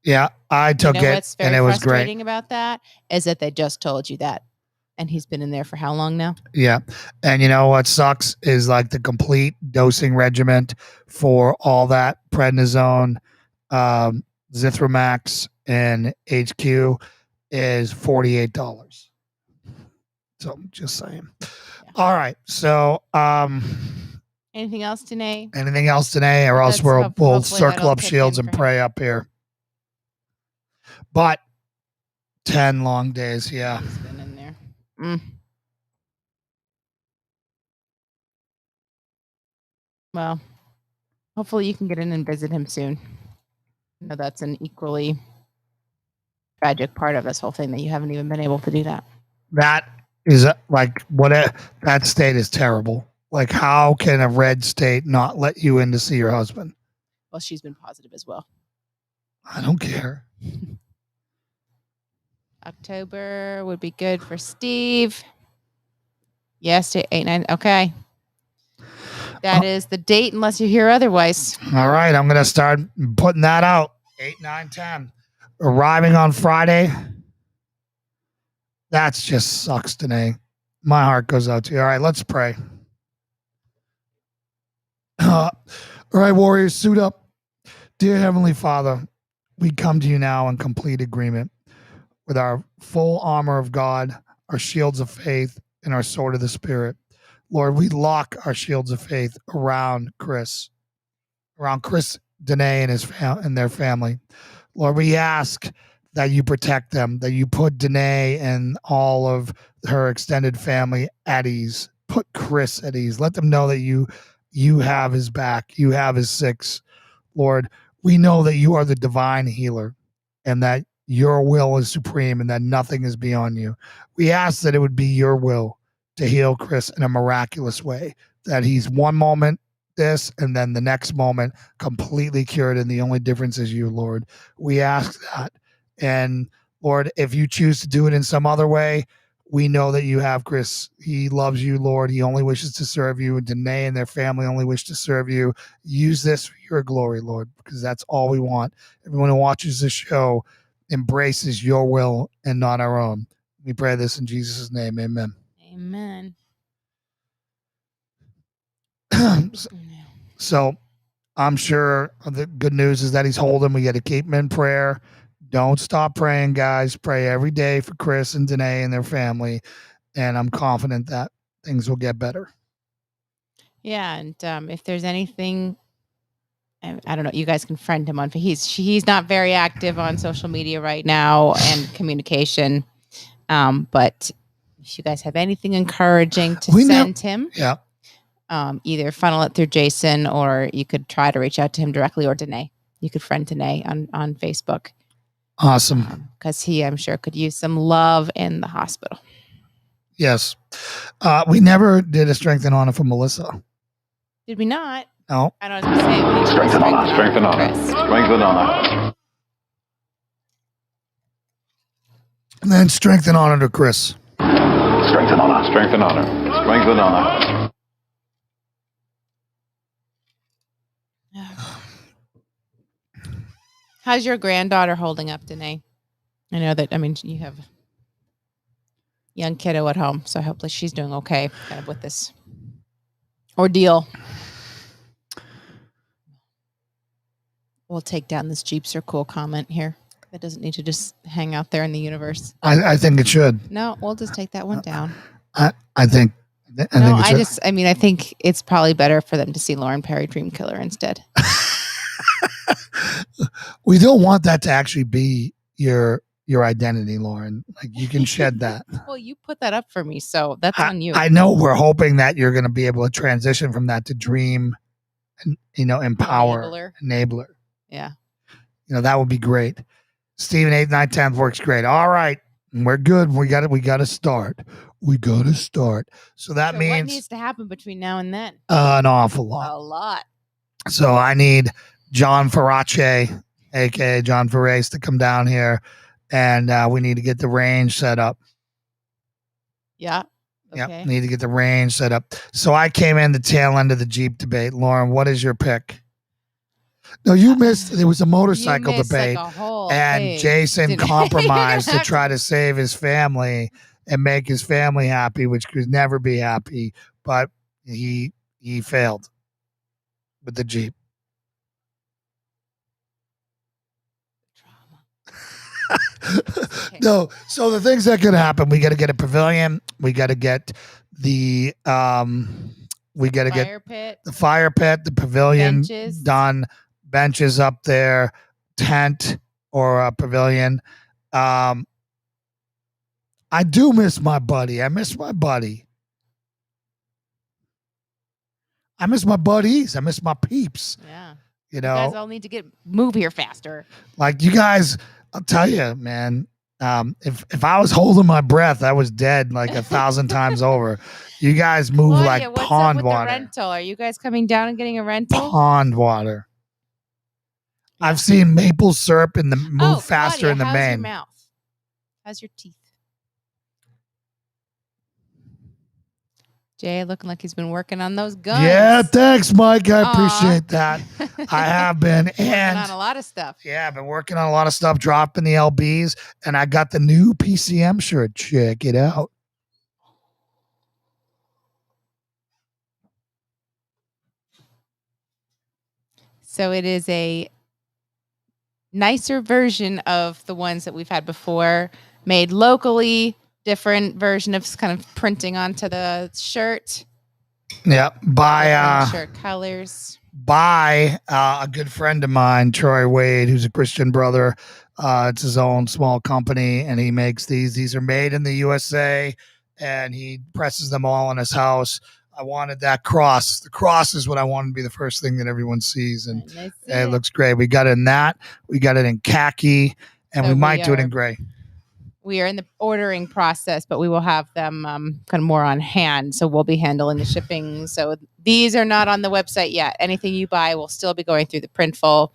Speaker 1: Yeah, I took
Speaker 2: You know
Speaker 1: it
Speaker 2: what's very
Speaker 1: and it was great.
Speaker 2: frustrating about that is that they just told you that. And he's been in there for how long now?
Speaker 1: Yeah. And you know what sucks is like the complete dosing regimen for all that prednisone, Zithromax, and HQ is $48. So I'm just saying. All right. So
Speaker 2: Anything else, Danae?
Speaker 1: anything else today, or else
Speaker 2: Let's
Speaker 1: we'll
Speaker 2: hopefully
Speaker 1: circle
Speaker 2: that'll
Speaker 1: up
Speaker 2: kick
Speaker 1: shields
Speaker 2: in
Speaker 1: and
Speaker 2: for
Speaker 1: pray up here. But 10 long days, yeah.
Speaker 2: He's been in there. Mm. Well, hopefully you can get in and visit him soon. I know that's an equally tragic part of this whole thing that you haven't even been able to do that.
Speaker 1: That is like that state is terrible. Like, how can a red state not let you in to see your husband?
Speaker 2: Well, she's been positive as well.
Speaker 1: I don't care.
Speaker 2: October would be good for Steve. Yes, to 8, 9. Okay. That is the date, unless you hear otherwise.
Speaker 1: All right, I'm gonna start putting that out. 8, 9, 10. Arriving on Friday. That's just sucks today. My heart goes out to you. All right, let's pray. All right, warriors, suit up. Dear Heavenly Father, we come to you now in complete agreement with our full armor of God, our shields of faith, and our sword of the Spirit. Lord, we lock our shields of faith around Chris, Danae, and and their family. Lord, we ask that you protect them, that you put Danae and all of her extended family at ease. Put Chris at ease. Let them know that you have his back. You have his six. Lord, we know that you are the divine healer and that your will is supreme and that nothing is beyond you. We ask that it would be your will to heal Chris in a miraculous way, that he's one moment this and then the next moment completely cured, and the only difference is you, Lord. We ask that. And Lord, if you choose to do it in some other way, we know that you have Chris. He loves you, Lord. He only wishes to serve you. And Danae and their family only wish to serve you. Use this for your glory, Lord, because that's all we want. Everyone who watches this show embraces your will and not our own. We pray this in Jesus' name. Amen.
Speaker 2: Amen.
Speaker 1: So I'm sure the good news is that he's holding. We got to keep him in prayer. Don't stop praying, guys. Pray every day for Chris and Danae and their family. And I'm confident that things will get better.
Speaker 2: Yeah, and if there's anything, I don't know, you guys can friend him on. He's not very active on social media right now and communication. But if you guys have anything encouraging to send him,
Speaker 1: yeah,
Speaker 2: either funnel it through Jason, or you could try to reach out to him directly, or Danae. You could friend Danae on Facebook.
Speaker 1: Awesome.
Speaker 2: Because he, I'm sure, could use some love in the hospital.
Speaker 1: Yes. We never did a strength and honor for Melissa.
Speaker 2: Did we not?
Speaker 1: No.
Speaker 2: I don't know what I was going to say. We need to
Speaker 3: Strength and honor. Strength and honor.
Speaker 2: Chris.
Speaker 3: Strength and honor.
Speaker 1: And then strength and honor to Chris.
Speaker 3: Strength and honor. Strength and honor. Strength and honor.
Speaker 2: How's your granddaughter holding up, Danae? I know that, you have a young kiddo at home, so hopefully she's doing okay kind of with this ordeal. We'll take down this Jeeps are cool comment here. That doesn't need to just hang out there in the universe.
Speaker 1: I think it should.
Speaker 2: No, we'll just take that one down.
Speaker 1: I think it should.
Speaker 2: I think it's probably better for them to see Lauren Perry Dream Killer instead.
Speaker 1: We don't want that to actually be your identity, Lauren. Like, you can shed that.
Speaker 2: Well, you put that up for me, so that's on you.
Speaker 1: I know we're hoping that you're going to be able to transition from that to dream and, empower, enabler.
Speaker 2: Yeah.
Speaker 1: That would be great. Steven, 8th, 9th, 10th works great. All right. We're good. We got to start. So that means
Speaker 2: what needs to happen between now and then?
Speaker 1: An awful lot.
Speaker 2: A lot.
Speaker 1: So I need John Farace, aka John Farace, to come down here, and we need to get the range set up.
Speaker 2: Yeah. Okay.
Speaker 1: Yep. Need to get the range set up. So I came in the tail end of the Jeep debate. Lauren, what is your pick? No, you missed. There was a motorcycle debate, and Jason compromised to try to save his family and make his family happy, which could never be happy. But he failed with the Jeep. No, so the things that could happen: we got to get a pavilion. We got to get the the fire pit, the pavilion
Speaker 2: benches
Speaker 1: done. Benches up there, tent or a pavilion. I do miss my buddy. I miss my buddies. I miss my peeps.
Speaker 2: Yeah.
Speaker 1: You
Speaker 2: guys all need to move here faster.
Speaker 1: Like, you guys, I'll tell you, man. If I was holding my breath, I was dead like 1,000 times over. You guys move like pond
Speaker 2: up with
Speaker 1: water.
Speaker 2: The rental? Are you guys coming down and getting a rental?
Speaker 1: Pond water. I've seen maple syrup move faster
Speaker 2: Claudia,
Speaker 1: in the
Speaker 2: how's
Speaker 1: main.
Speaker 2: Your mouth? How's your teeth? Jay looking like he's been working on those guns.
Speaker 1: Yeah, thanks, Mike. I appreciate that. I have been
Speaker 2: working on a lot of stuff.
Speaker 1: Yeah, I've been working on a lot of stuff, dropping the LBs, and I got the new PCM shirt. Check it out.
Speaker 2: So it is a nicer version of the ones that we've had before, made locally, different version of kind of printing onto the shirt.
Speaker 1: Yeah, by
Speaker 2: shirt colors.
Speaker 1: By a good friend of mine, Troy Wade, who's a Christian brother. It's his own small company, and he makes these. These are made in the USA, and he presses them all in his house. I wanted that cross. The cross is what I wanted to be the first thing that everyone sees, and it looks great. We got it in that. We got it in khaki, and we might do it in gray.
Speaker 2: We are in the ordering process, but we will have them kind of more on hand. So we'll be handling the shipping. So these are not on the website yet. Anything you buy will still be going through the Printful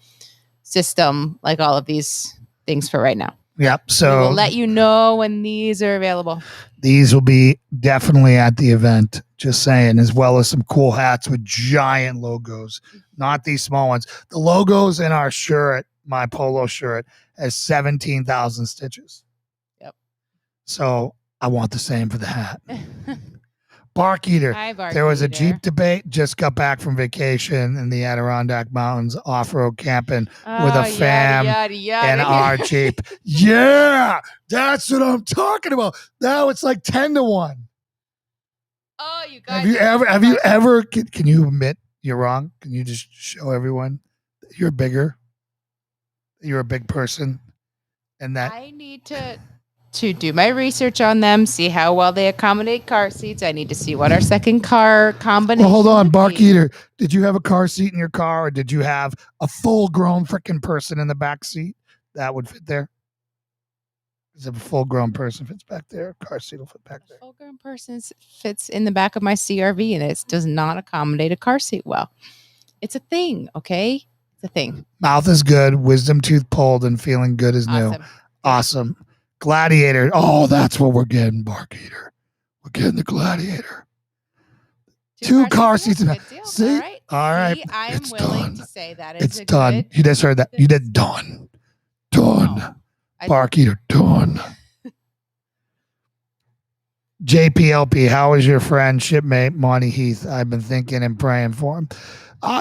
Speaker 2: system, like all of these things for right now.
Speaker 1: Yep. So
Speaker 2: we'll let you know when these are available.
Speaker 1: These will be definitely at the event, just saying, as well as some cool hats with giant logos, not these small ones. The logos in our shirt, my polo shirt, has 17,000 stitches.
Speaker 2: Yep.
Speaker 1: So I want the same for the hat. Bark Eater.
Speaker 2: Hi, Bark
Speaker 1: There was a
Speaker 2: Eater.
Speaker 1: Jeep debate. Just got back from vacation in the Adirondack Mountains, off-road camping with a fam in our Jeep. Yeah, that's what I'm talking about. Now it's like 10-1.
Speaker 2: Oh, you guys.
Speaker 1: Have you ever? Can you admit you're wrong? Can you just show everyone that you're bigger? You're a big person, and that
Speaker 2: I need to do my research on them, see how well they accommodate car seats. I need to see what our second car combination.
Speaker 1: Well, hold on,
Speaker 2: would
Speaker 1: Bark
Speaker 2: be.
Speaker 1: Eater. Did you have a car seat in your car, or did you have a full-grown freaking person in the back seat that would fit there? Because if a full-grown person fits back there, a car seat will fit back there.
Speaker 2: A full-grown person fits in the back of my CRV, and it does not accommodate a car seat well. It's a thing, okay? It's a thing.
Speaker 1: Mouth is good, wisdom tooth pulled, and feeling good is new.
Speaker 2: Awesome.
Speaker 1: Awesome. Gladiator. Oh, that's what we're getting, Bark Eater. We're getting the Gladiator. Two car seats.
Speaker 2: Good deal.
Speaker 1: See?
Speaker 2: All right.
Speaker 1: See?
Speaker 2: I am
Speaker 1: It's
Speaker 2: willing
Speaker 1: done.
Speaker 2: to say that is
Speaker 1: It's
Speaker 2: a
Speaker 1: done.
Speaker 2: good.
Speaker 1: You just heard that. You did done. Done.
Speaker 2: No,
Speaker 1: Bark Eater, done. JPLP, how is your friend, shipmate, Monty Heath? I've been thinking and praying for him.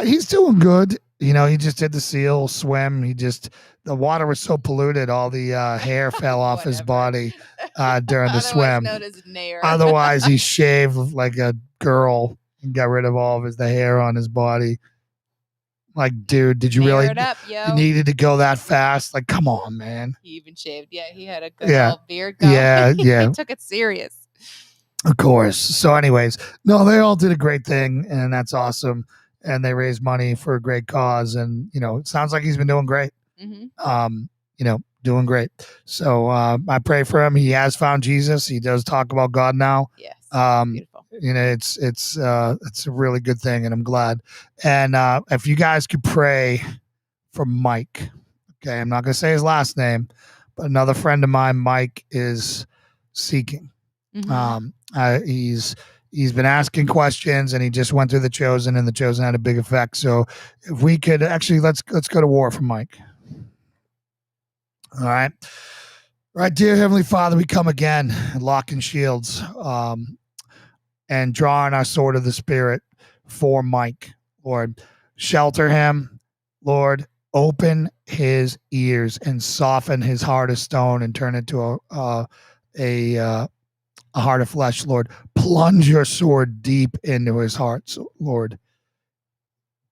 Speaker 1: He's doing good. You know, he just did the SEAL swim. The water was so polluted, all the hair fell off his body during the swim.
Speaker 2: Known as Nair.
Speaker 1: Otherwise, he shaved like a girl and got rid of all of the hair on his body. Like, dude, did you
Speaker 2: Nair
Speaker 1: really?
Speaker 2: It up, yo.
Speaker 1: You needed to go that fast? Like, come on, man.
Speaker 2: He even shaved. Yeah, he had a good old beard
Speaker 1: going.
Speaker 2: Yeah. He took it serious.
Speaker 1: Of course. So anyways, no, they all did a great thing, and that's awesome. And they raised money for a great cause. And, you know, it sounds like he's been doing great.
Speaker 2: Mm-hmm.
Speaker 1: You know, doing great. So I pray for him. He has found Jesus. He does talk about God now.
Speaker 2: Yes. Beautiful.
Speaker 1: You know, it's a really good thing, and I'm glad. And if you guys could pray for Mike, okay, I'm not going to say his last name, but another friend of mine, Mike, is seeking.
Speaker 2: Mm-hmm.
Speaker 1: He's been asking questions, and he just went through the Chosen, and the Chosen had a big effect. So if we could actually let's go to war for Mike. All right. Right, dear Heavenly Father, we come again, locking shields, and drawing our sword of the Spirit for Mike. Lord, shelter him. Lord, open his ears and soften his heart of stone and turn it to a heart of flesh. Lord, plunge your sword deep into his heart. So, Lord,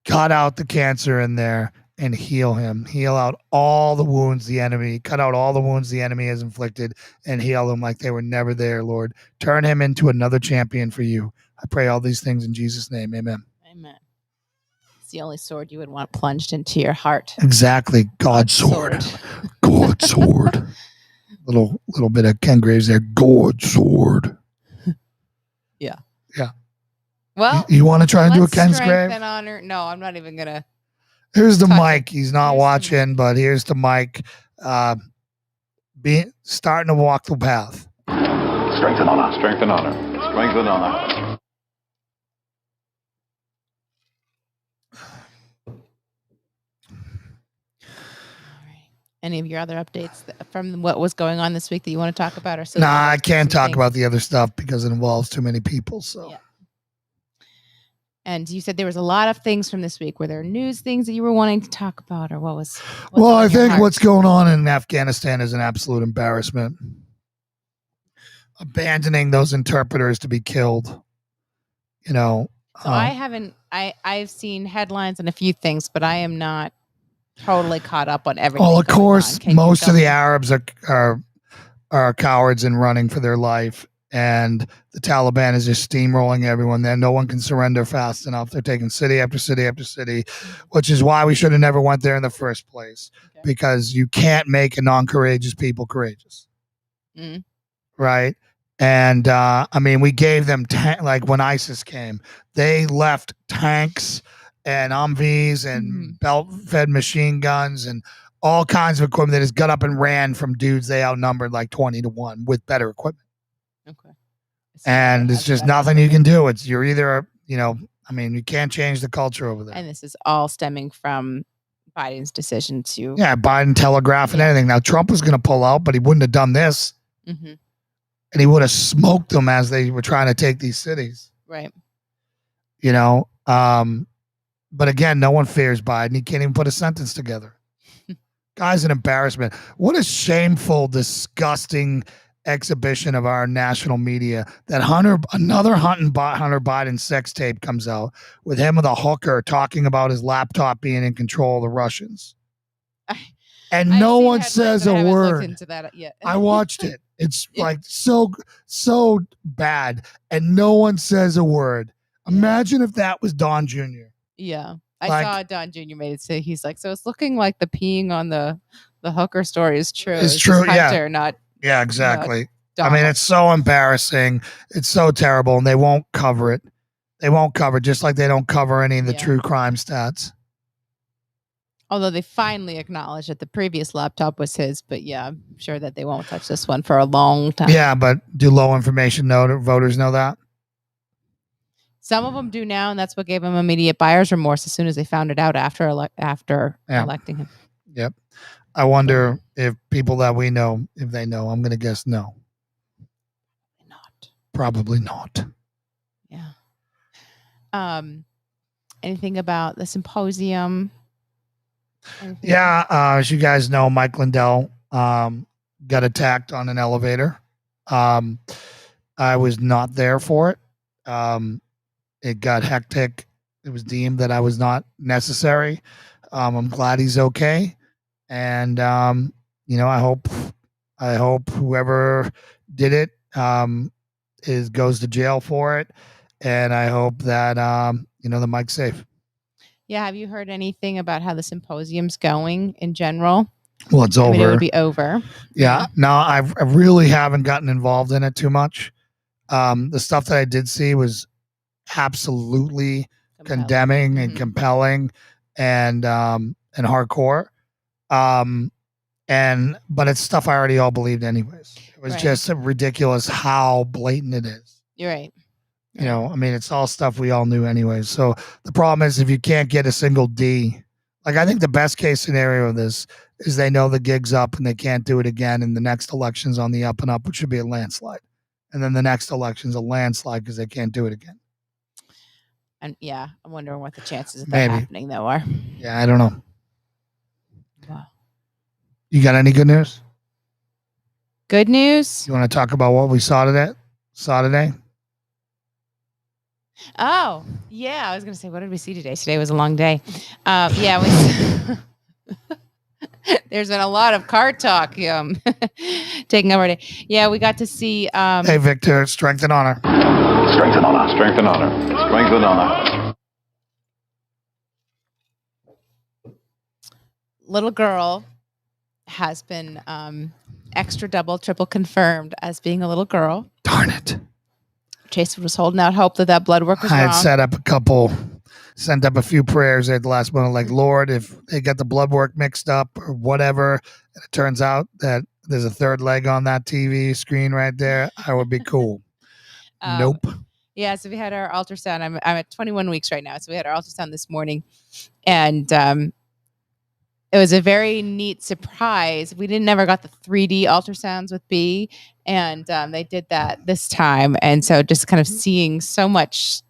Speaker 1: cut out the cancer in there and heal him. Heal out all the wounds the enemy, cut out all the wounds the enemy has inflicted and heal them like they were never there, Lord. Turn him into another champion for you. I pray all these things in Jesus' name. Amen.
Speaker 2: Amen. It's the only sword you would want plunged into your heart.
Speaker 1: Exactly. God's sword. God's sword. Little bit of Ken Graves there. God's sword.
Speaker 2: Yeah.
Speaker 1: Yeah.
Speaker 2: Well,
Speaker 1: you want to try and do a Ken's
Speaker 2: strength
Speaker 1: grave?
Speaker 2: And honor. No, I'm not even gonna.
Speaker 1: Here's the mic. He's not watching, but here's the mic. Starting to walk the path.
Speaker 3: Strength and honor. Strength and honor. Strength and honor.
Speaker 2: Any of your other updates from what was going on this week that you want to talk about? Or
Speaker 1: Nah, I can't talk about the other stuff because it involves too many people. So.
Speaker 2: Yeah. And you said there was a lot of things from this week. Were there news things that you were wanting to talk about, or what was?
Speaker 1: Well, I think what's going on in Afghanistan is an absolute embarrassment. Abandoning those interpreters to be killed. You know.
Speaker 2: So I haven't. I've seen headlines and a few things, but I am not totally caught up on everything.
Speaker 1: Well, of course, most of the Arabs are cowards and running for their life. And the Taliban is just steamrolling everyone there. No one can surrender fast enough. They're taking city after city after city, which is why we should have never went there in the first place. Okay. Because you can't make a non-courageous people courageous.
Speaker 2: Mm.
Speaker 1: Right? And, I mean, we gave them, like when ISIS came, they left tanks and Humvees and belt-fed machine guns and all kinds of equipment that just got up and ran from dudes they outnumbered like 20-1 with better equipment.
Speaker 2: Okay.
Speaker 1: And it's just nothing you can do. You're either, you know, I mean, you can't change the culture over there.
Speaker 2: And this is all stemming from Biden's decision to.
Speaker 1: Yeah, Biden telegraph and anything. Now, Trump was going to pull out, but he wouldn't have done this.
Speaker 2: Mm-hmm.
Speaker 1: And he would have smoked them as they were trying to take these cities.
Speaker 2: Right.
Speaker 1: You know, but again, no one fears Biden. He can't even put a sentence together. Guy's an embarrassment. What a shameful, disgusting exhibition of our national media that another Hunter Biden sex tape comes out with him with a hooker talking about his laptop being in control of the Russians. And no one says a word. I watched it. It's like so bad. And no one says a word. Imagine if that was Don Jr.
Speaker 2: Yeah. I saw Don Jr. made it say, he's like, so it's looking like the peeing on the hooker story is true.
Speaker 1: It's true.
Speaker 2: Hunter, not.
Speaker 1: Yeah, exactly. I mean, it's so embarrassing. It's so terrible, and they won't cover it. They won't cover, just like they don't cover any of the
Speaker 2: Yeah.
Speaker 1: true crime stats.
Speaker 2: Although they finally acknowledged that the previous laptop was his, but yeah, I'm sure that they won't touch this one for a long time.
Speaker 1: Yeah, but do low information voters know that?
Speaker 2: Some of them do now, and that's what gave them immediate buyer's remorse as soon as they found it out after
Speaker 1: Yeah.
Speaker 2: electing him.
Speaker 1: Yep. I wonder if people that we know, if they know. I'm going to guess no.
Speaker 2: Not.
Speaker 1: Probably not.
Speaker 2: Yeah. Anything about the symposium? Anything?
Speaker 1: Yeah, as you guys know, Mike Lindell got attacked on an elevator. I was not there for it. It got hectic. It was deemed that I was not necessary. I'm glad he's okay, and I hope whoever did it goes to jail for it, and I hope that the Mike's safe.
Speaker 2: Yeah. Have you heard anything about how the symposium's going in general?
Speaker 1: Well, it's over.
Speaker 2: I mean, it would be over.
Speaker 1: Yeah. No, I really haven't gotten involved in it too much. The stuff that I did see was absolutely condemning and compelling and hardcore. But it's stuff I already all believed anyways. It was just ridiculous how blatant it is.
Speaker 2: You're right.
Speaker 1: It's all stuff we all knew anyways. So the problem is if you can't get a single D, like I think the best case scenario of this is they know the gig's up and they can't do it again. And the next election's on the up and up, which should be a landslide. And then the next election's a landslide because they can't do it again.
Speaker 2: And yeah, I'm wondering what the chances of that happening though are.
Speaker 1: Yeah, I don't know.
Speaker 2: Wow.
Speaker 1: You got any good news?
Speaker 2: Good news?
Speaker 1: You want to talk about what we saw today?
Speaker 2: Oh, yeah. I was going to say, what did we see today? Today was a long day. Yeah, there's been a lot of car talk taking over today. Yeah, we got to see.
Speaker 1: Hey, Victor, strength and honor.
Speaker 3: Strength and honor. Strength and honor. Strength and honor.
Speaker 2: Little girl has been extra, double, triple confirmed as being a little girl.
Speaker 1: Darn it.
Speaker 2: Chase was holding out hope that blood work was
Speaker 1: I
Speaker 2: wrong.
Speaker 1: had sent up a few prayers at the last moment, like, Lord, if they get the blood work mixed up or whatever, and it turns out that there's a third leg on that TV screen right there, I would be cool. Nope.
Speaker 2: Yeah, so we had our ultrasound. I'm at 21 weeks right now. So we had our ultrasound this morning. And it was a very neat surprise. We never got the 3D ultrasounds with B, and they did that this time. And so just kind of seeing so much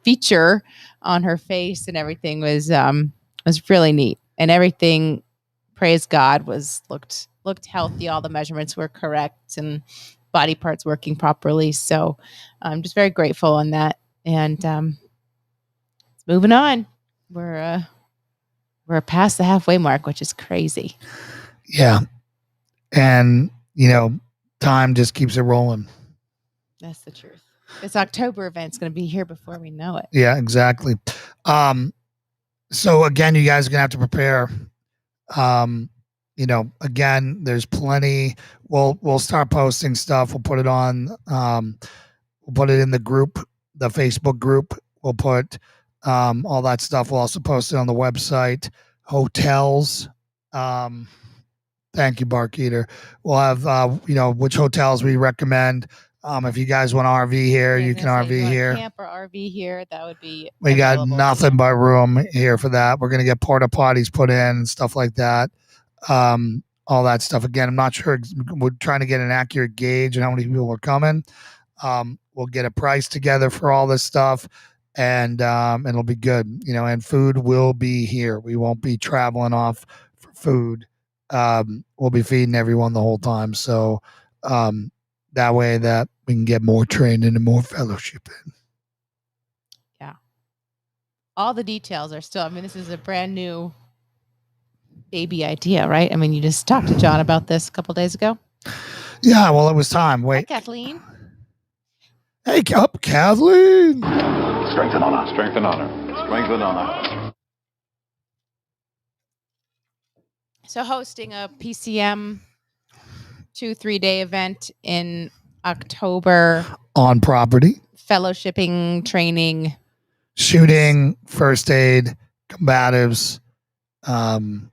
Speaker 2: feature on her face and everything was really neat. And everything, praise God, looked healthy. All the measurements were correct and body parts working properly. So I'm just very grateful on that. And moving on. We're past the halfway mark, which is crazy.
Speaker 1: Yeah. And, time just keeps it rolling.
Speaker 2: That's the truth. This October event's going to be here before we know it.
Speaker 1: Yeah, exactly. So again, you guys are going to have to prepare. Again, there's plenty. We'll start posting stuff. We'll put it on, we'll put it in the group, the Facebook group. We'll put all that stuff. We'll also post it on the website. Hotels. Thank you, Barkeeter. We'll have, which hotels we recommend. If you guys want to RV here, you can RV here.
Speaker 2: Camp or RV here, that would be.
Speaker 1: We got nothing but room here for that. We're going to get porta potties put in and stuff like that. All that stuff. Again, I'm not sure. We're trying to get an accurate gauge on how many people are coming. We'll get a price together for all this stuff. And it'll be good, and food will be here. We won't be traveling off for food. We'll be feeding everyone the whole time. So that way that we can get more training and more fellowship in.
Speaker 2: Yeah. All the details are still, this is a brand new baby idea, right? You just talked to John about this a couple days ago.
Speaker 1: Yeah, well, it was time. Wait.
Speaker 2: Hi, Kathleen.
Speaker 1: Hey, up, Kathleen.
Speaker 3: Strength and honor. Strength and honor. Strength and honor.
Speaker 2: So hosting a PCM 2-3 day event in October.
Speaker 1: On property.
Speaker 2: Fellowshipping, training.
Speaker 1: shooting, first aid, combatives, and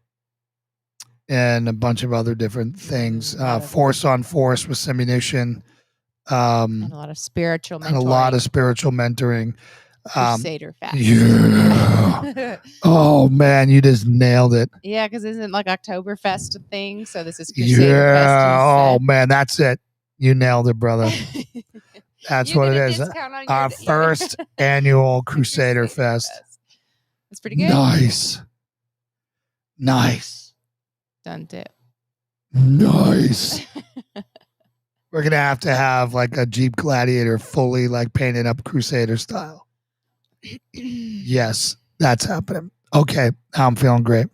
Speaker 1: a bunch of other different things. Force on force with simunition.
Speaker 2: And a lot of spiritual mentoring.
Speaker 1: And a lot of spiritual mentoring.
Speaker 2: Crusader Fest.
Speaker 1: Yeah. Oh man, you just nailed it.
Speaker 2: Yeah, because isn't like Oktoberfest a thing? So this is Crusader Fest.
Speaker 1: Yeah. Oh man, that's it. You nailed it, brother. That's what it is. Our first annual Crusader Fest.
Speaker 2: That's pretty good.
Speaker 1: Nice.
Speaker 2: Done tip.
Speaker 1: Nice. We're gonna have to have like a Jeep Gladiator fully like painted up Crusader style. Yes, that's happening. Okay, I'm feeling great.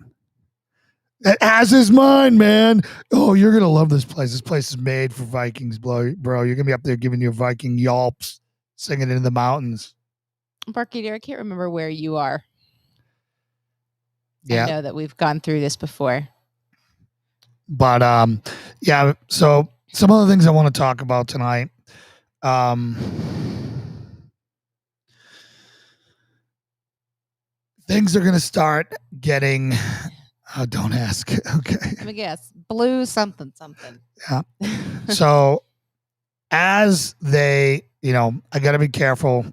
Speaker 1: As is mine, man. Oh, you're gonna love this place. This place is made for Vikings, bro. You're gonna be up there giving your Viking yelps, singing in the mountains.
Speaker 2: Barky dear, I can't remember where you are.
Speaker 1: Yeah,
Speaker 2: I know that we've gone through this before.
Speaker 1: But yeah. So some of the things I want to talk about tonight. Things are gonna start getting. Oh, don't ask. Okay.
Speaker 2: Let me guess. Blue something.
Speaker 1: Yeah. So as they, I got to be careful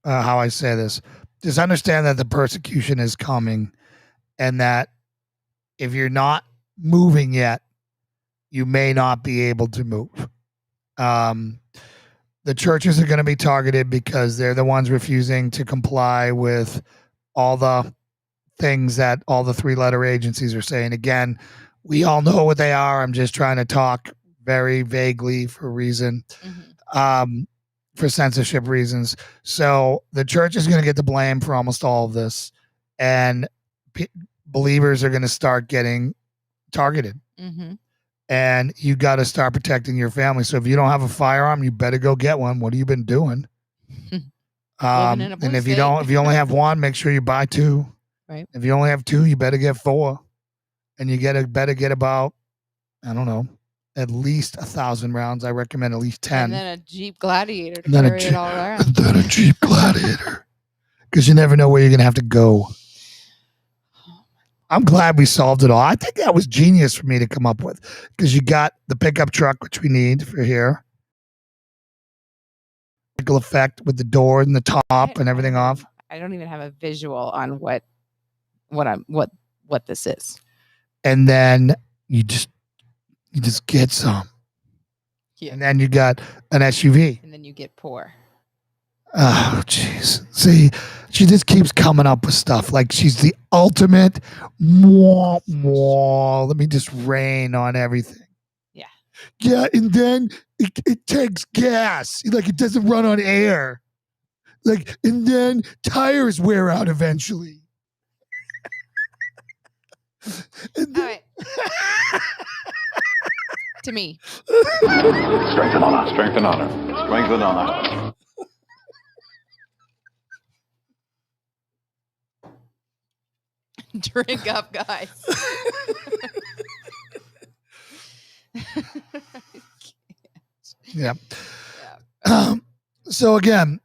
Speaker 1: how I say this. Just understand that the persecution is coming and that if you're not moving yet, you may not be able to move. The churches are going to be targeted because they're the ones refusing to comply with all the things that all the 3-letter agencies are saying. Again, we all know what they are. I'm just trying to talk very vaguely for a reason, for censorship reasons. So the church is going to get the blame for almost all of this, and believers are going to start getting targeted. And you got to start protecting your family. So if you don't have a firearm, you better go get one. What have you been doing? And if you only have one, make sure you buy 2.
Speaker 2: Right.
Speaker 1: If you only have 2, you better get 4, and you better get about, I don't know, at least 1,000 rounds. I recommend at least 10.
Speaker 2: And then a Jeep Gladiator to carry it all around.
Speaker 1: And then a Jeep Gladiator, because you never know where you're gonna have to go. I'm glad we solved it all. I think that was genius for me to come up with, because you got the pickup truck, which we need for here. Effect with the door and the top and everything off.
Speaker 2: I don't even have a visual on what this is.
Speaker 1: And then you just get some. Yeah. And then you got an SUV.
Speaker 2: And then you get poor.
Speaker 1: Oh, jeez. See, she just keeps coming up with stuff like she's the ultimate. Let me just rain on everything.
Speaker 2: Yeah.
Speaker 1: Yeah, and then it takes gas. Like, it doesn't run on air. Like, and then tires wear out eventually.
Speaker 2: All right. To me.
Speaker 3: Strength and honor. Strength and honor. Strength and honor.
Speaker 2: Drink up, guys.
Speaker 1: Yeah. So again,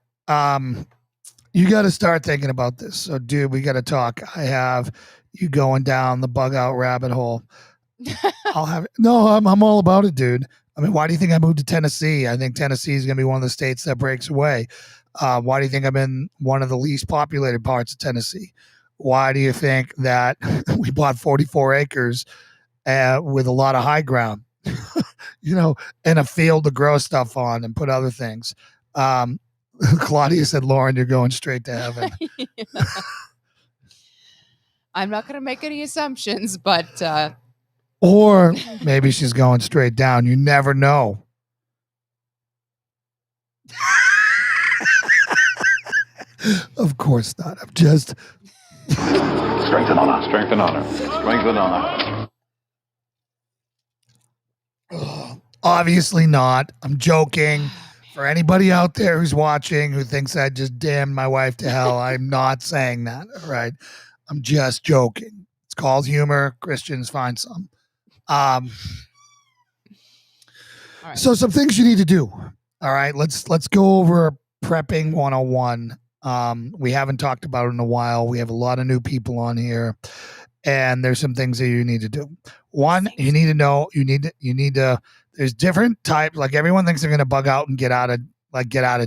Speaker 1: you got to start thinking about this. So, dude, we got to talk. I have you going down the bug out rabbit hole. I'm all about it, dude. I mean, why do you think I moved to Tennessee? I think Tennessee is going to be one of the states that breaks away. Why do you think I'm in one of the least populated parts of Tennessee? Why do you think that we bought 44 acres with a lot of high ground, and a field to grow stuff on and put other things? Claudia said, Lauren, you're going straight to heaven.
Speaker 2: I'm not going to make any assumptions, but...
Speaker 1: Or maybe she's going straight down. You never know. Of course not. I'm just...
Speaker 3: Strength and honor. Strength and honor. Strength and honor.
Speaker 1: Obviously not. I'm joking. For anybody out there who's watching who thinks I just damned my wife to hell, I'm not saying that. All right. I'm just joking. It's called humor. Christians find some. All right. So some things you need to do. All right. Let's go over prepping 101 We haven't talked about it in a while. We have a lot of new people on here, and there's some things that you need to do. One, you need to know, you need to, there's different types. Like everyone thinks they're going to bug out and get out of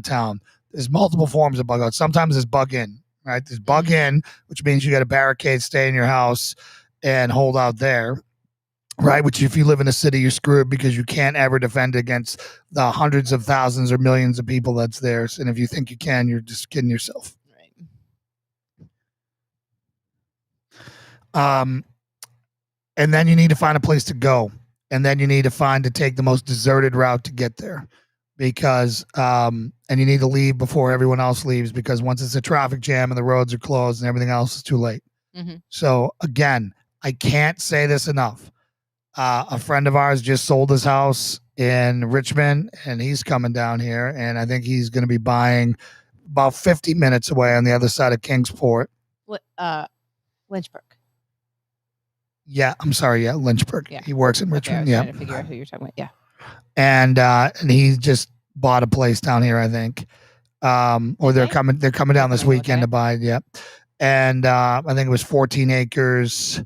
Speaker 1: town. There's multiple forms of bug out. Sometimes it's bug in, right? There's bug in, which means you got to barricade, stay in your house and hold out there. Right, which if you live in a city, you're screwed because you can't ever defend against the hundreds of thousands or millions of people that's there. And if you think you can, you're just kidding yourself. Right. And then you need to find a place to go, and then you need to take the most deserted route to get there, because and you need to leave before everyone else leaves, because once it's a traffic jam and the roads are closed and everything else, is too late. So again, I can't say this enough. A friend of ours just sold his house in Richmond, and he's coming down here, and I think he's going to be buying about 50 minutes away on the other side of Kingsport.
Speaker 2: Lynchburg.
Speaker 1: Yeah, I'm sorry. Yeah, Lynchburg. Yeah. He works in Richmond.
Speaker 2: I was trying to figure out who you're talking about. Yeah.
Speaker 1: And he just bought a place down here, I think. Or they're coming down this weekend to buy it. Yeah. And I think it was 14 acres.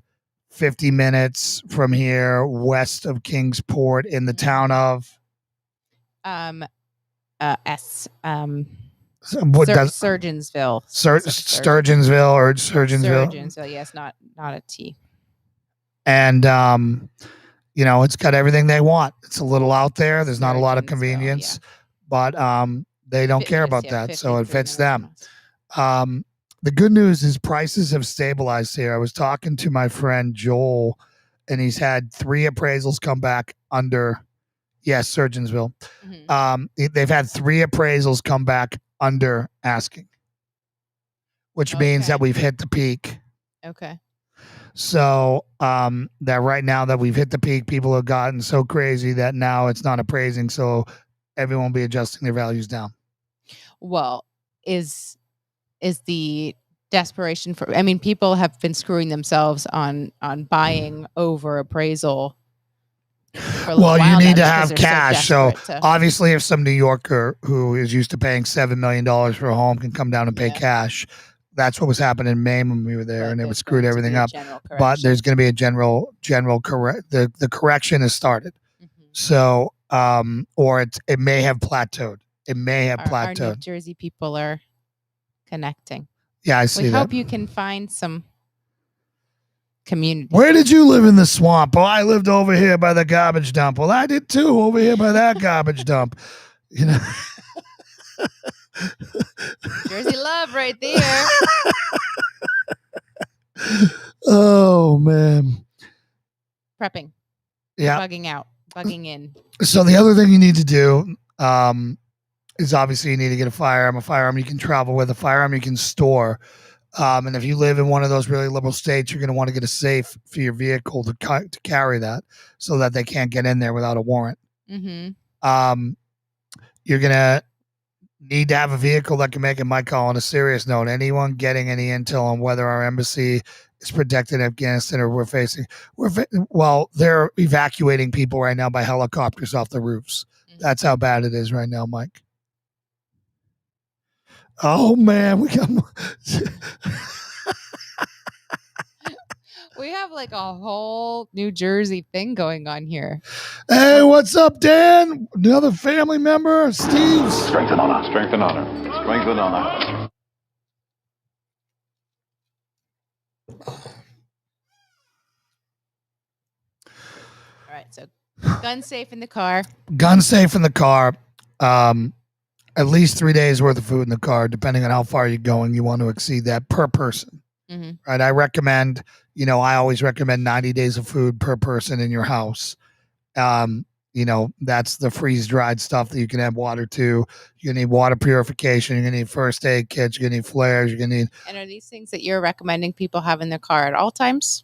Speaker 1: 50 minutes from here, west of Kingsport, in the town of
Speaker 2: Surgeonsville.
Speaker 1: Sturgeonsville or Surgeonsville.
Speaker 2: Surgeonsville, yes, not a T.
Speaker 1: And it's got everything they want. It's a little out there. There's not a lot of convenience, but they don't care about that, so it fits them. The good news is prices have stabilized here. I was talking to my friend Joel, and he's had 3 appraisals come back under, Surgeonsville. They've had 3 appraisals come back under asking, which means that we've hit the peak.
Speaker 2: Okay.
Speaker 1: So that right now that we've hit the peak, people have gotten so crazy that now it's not appraising, so everyone will be adjusting their values down.
Speaker 2: Well, is the desperation for, I mean, people have been screwing themselves on buying over appraisal.
Speaker 1: Well, you need to have cash. So obviously if some New Yorker who is used to paying $7 million for a home can come down and pay cash, that's what was happening in Maine when we were there, and it was screwed everything up. But there's going to be a general correct. The correction has started. So, or it may have plateaued. It may have plateaued.
Speaker 2: Our New Jersey people are connecting.
Speaker 1: Yeah, I see that.
Speaker 2: We hope you can find some community.
Speaker 1: Where did you live in the swamp? Oh, I lived over here by the garbage dump. Well, I did too, over here by that garbage dump.
Speaker 2: Jersey love right there.
Speaker 1: Oh, man.
Speaker 2: Prepping.
Speaker 1: Yeah.
Speaker 2: Bugging out. Bugging in.
Speaker 1: So the other thing you need to do is obviously you need to get a firearm you can travel with, a firearm you can store. And if you live in one of those really liberal states, you're going to want to get a safe for your vehicle to carry that, so that they can't get in there without a warrant. You're going to need to have a vehicle that can make it. Mike, on a serious note, anyone getting any intel on whether our embassy is protected in Afghanistan or they're evacuating people right now by helicopters off the roofs. That's how bad it is right now, Mike. Oh man, we
Speaker 2: have like a whole New Jersey thing going on here.
Speaker 1: Hey, what's up, Dan? Another family member, Steve.
Speaker 3: Strength and honor. Strength and honor. Strength and honor.
Speaker 2: All right, so gun safe in the car.
Speaker 1: Gun safe in the car. At least 3 days worth of food in the car, depending on how far you're going. You want to exceed that per person. Right? I recommend, I always recommend 90 days of food per person in your house. That's the freeze-dried stuff that you can add water to. You're going to need water purification. You're going to need first aid kits. You're going to need flares. You're going to need...
Speaker 2: And are these things that you're recommending people have in their car at all times?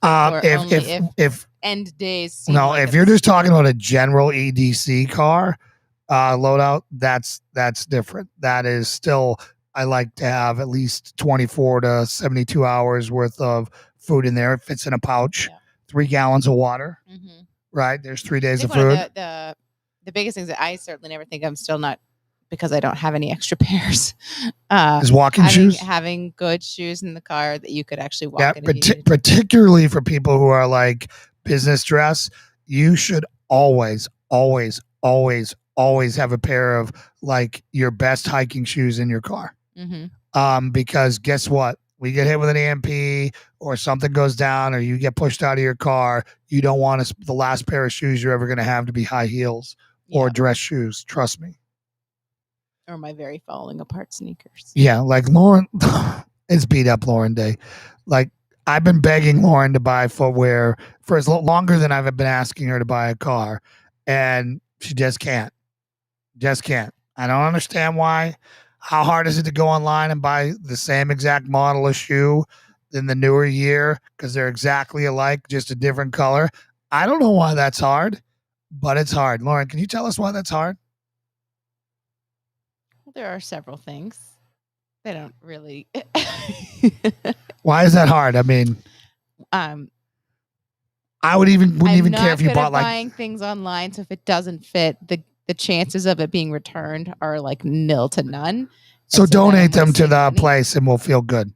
Speaker 1: If
Speaker 2: end days.
Speaker 1: No, if you're just talking about a general EDC car loadout, that's different. That is still, I like to have at least 24 to 72 hours worth of food in there. It fits in a pouch, 3 gallons of water, right? There's 3 days of food.
Speaker 2: The biggest things that I certainly never think I'm still not because I don't have any extra pairs.
Speaker 1: Is walking shoes?
Speaker 2: Having good shoes in the car that you could actually walk
Speaker 1: Yeah,
Speaker 2: in. if you needed.
Speaker 1: particularly for people who are like business dress, you should always, always, always, always have a pair of like your best hiking shoes in your car. Because guess what? We get hit with an EMP or something goes down or you get pushed out of your car. You don't want the last pair of shoes you're ever going to have to be high heels or dress shoes. Trust me.
Speaker 2: Or my very falling apart sneakers.
Speaker 1: Yeah, like Lauren, it's beat up Lauren Day. Like I've been begging Lauren to buy footwear for as longer than I've been asking her to buy a car, and she just can't. Just can't. I don't understand why. How hard is it to go online and buy the same exact model of shoe in the newer year because they're exactly alike, just a different color? I don't know why that's hard, but it's hard. Lauren, can you tell us why that's hard?
Speaker 2: There are several things. They don't really.
Speaker 1: Why is that hard? I mean, I wouldn't even care if you bought like
Speaker 2: buying things online. So if it doesn't fit, the chances of it being returned are like nil to none.
Speaker 1: So donate them to the place and we'll feel good.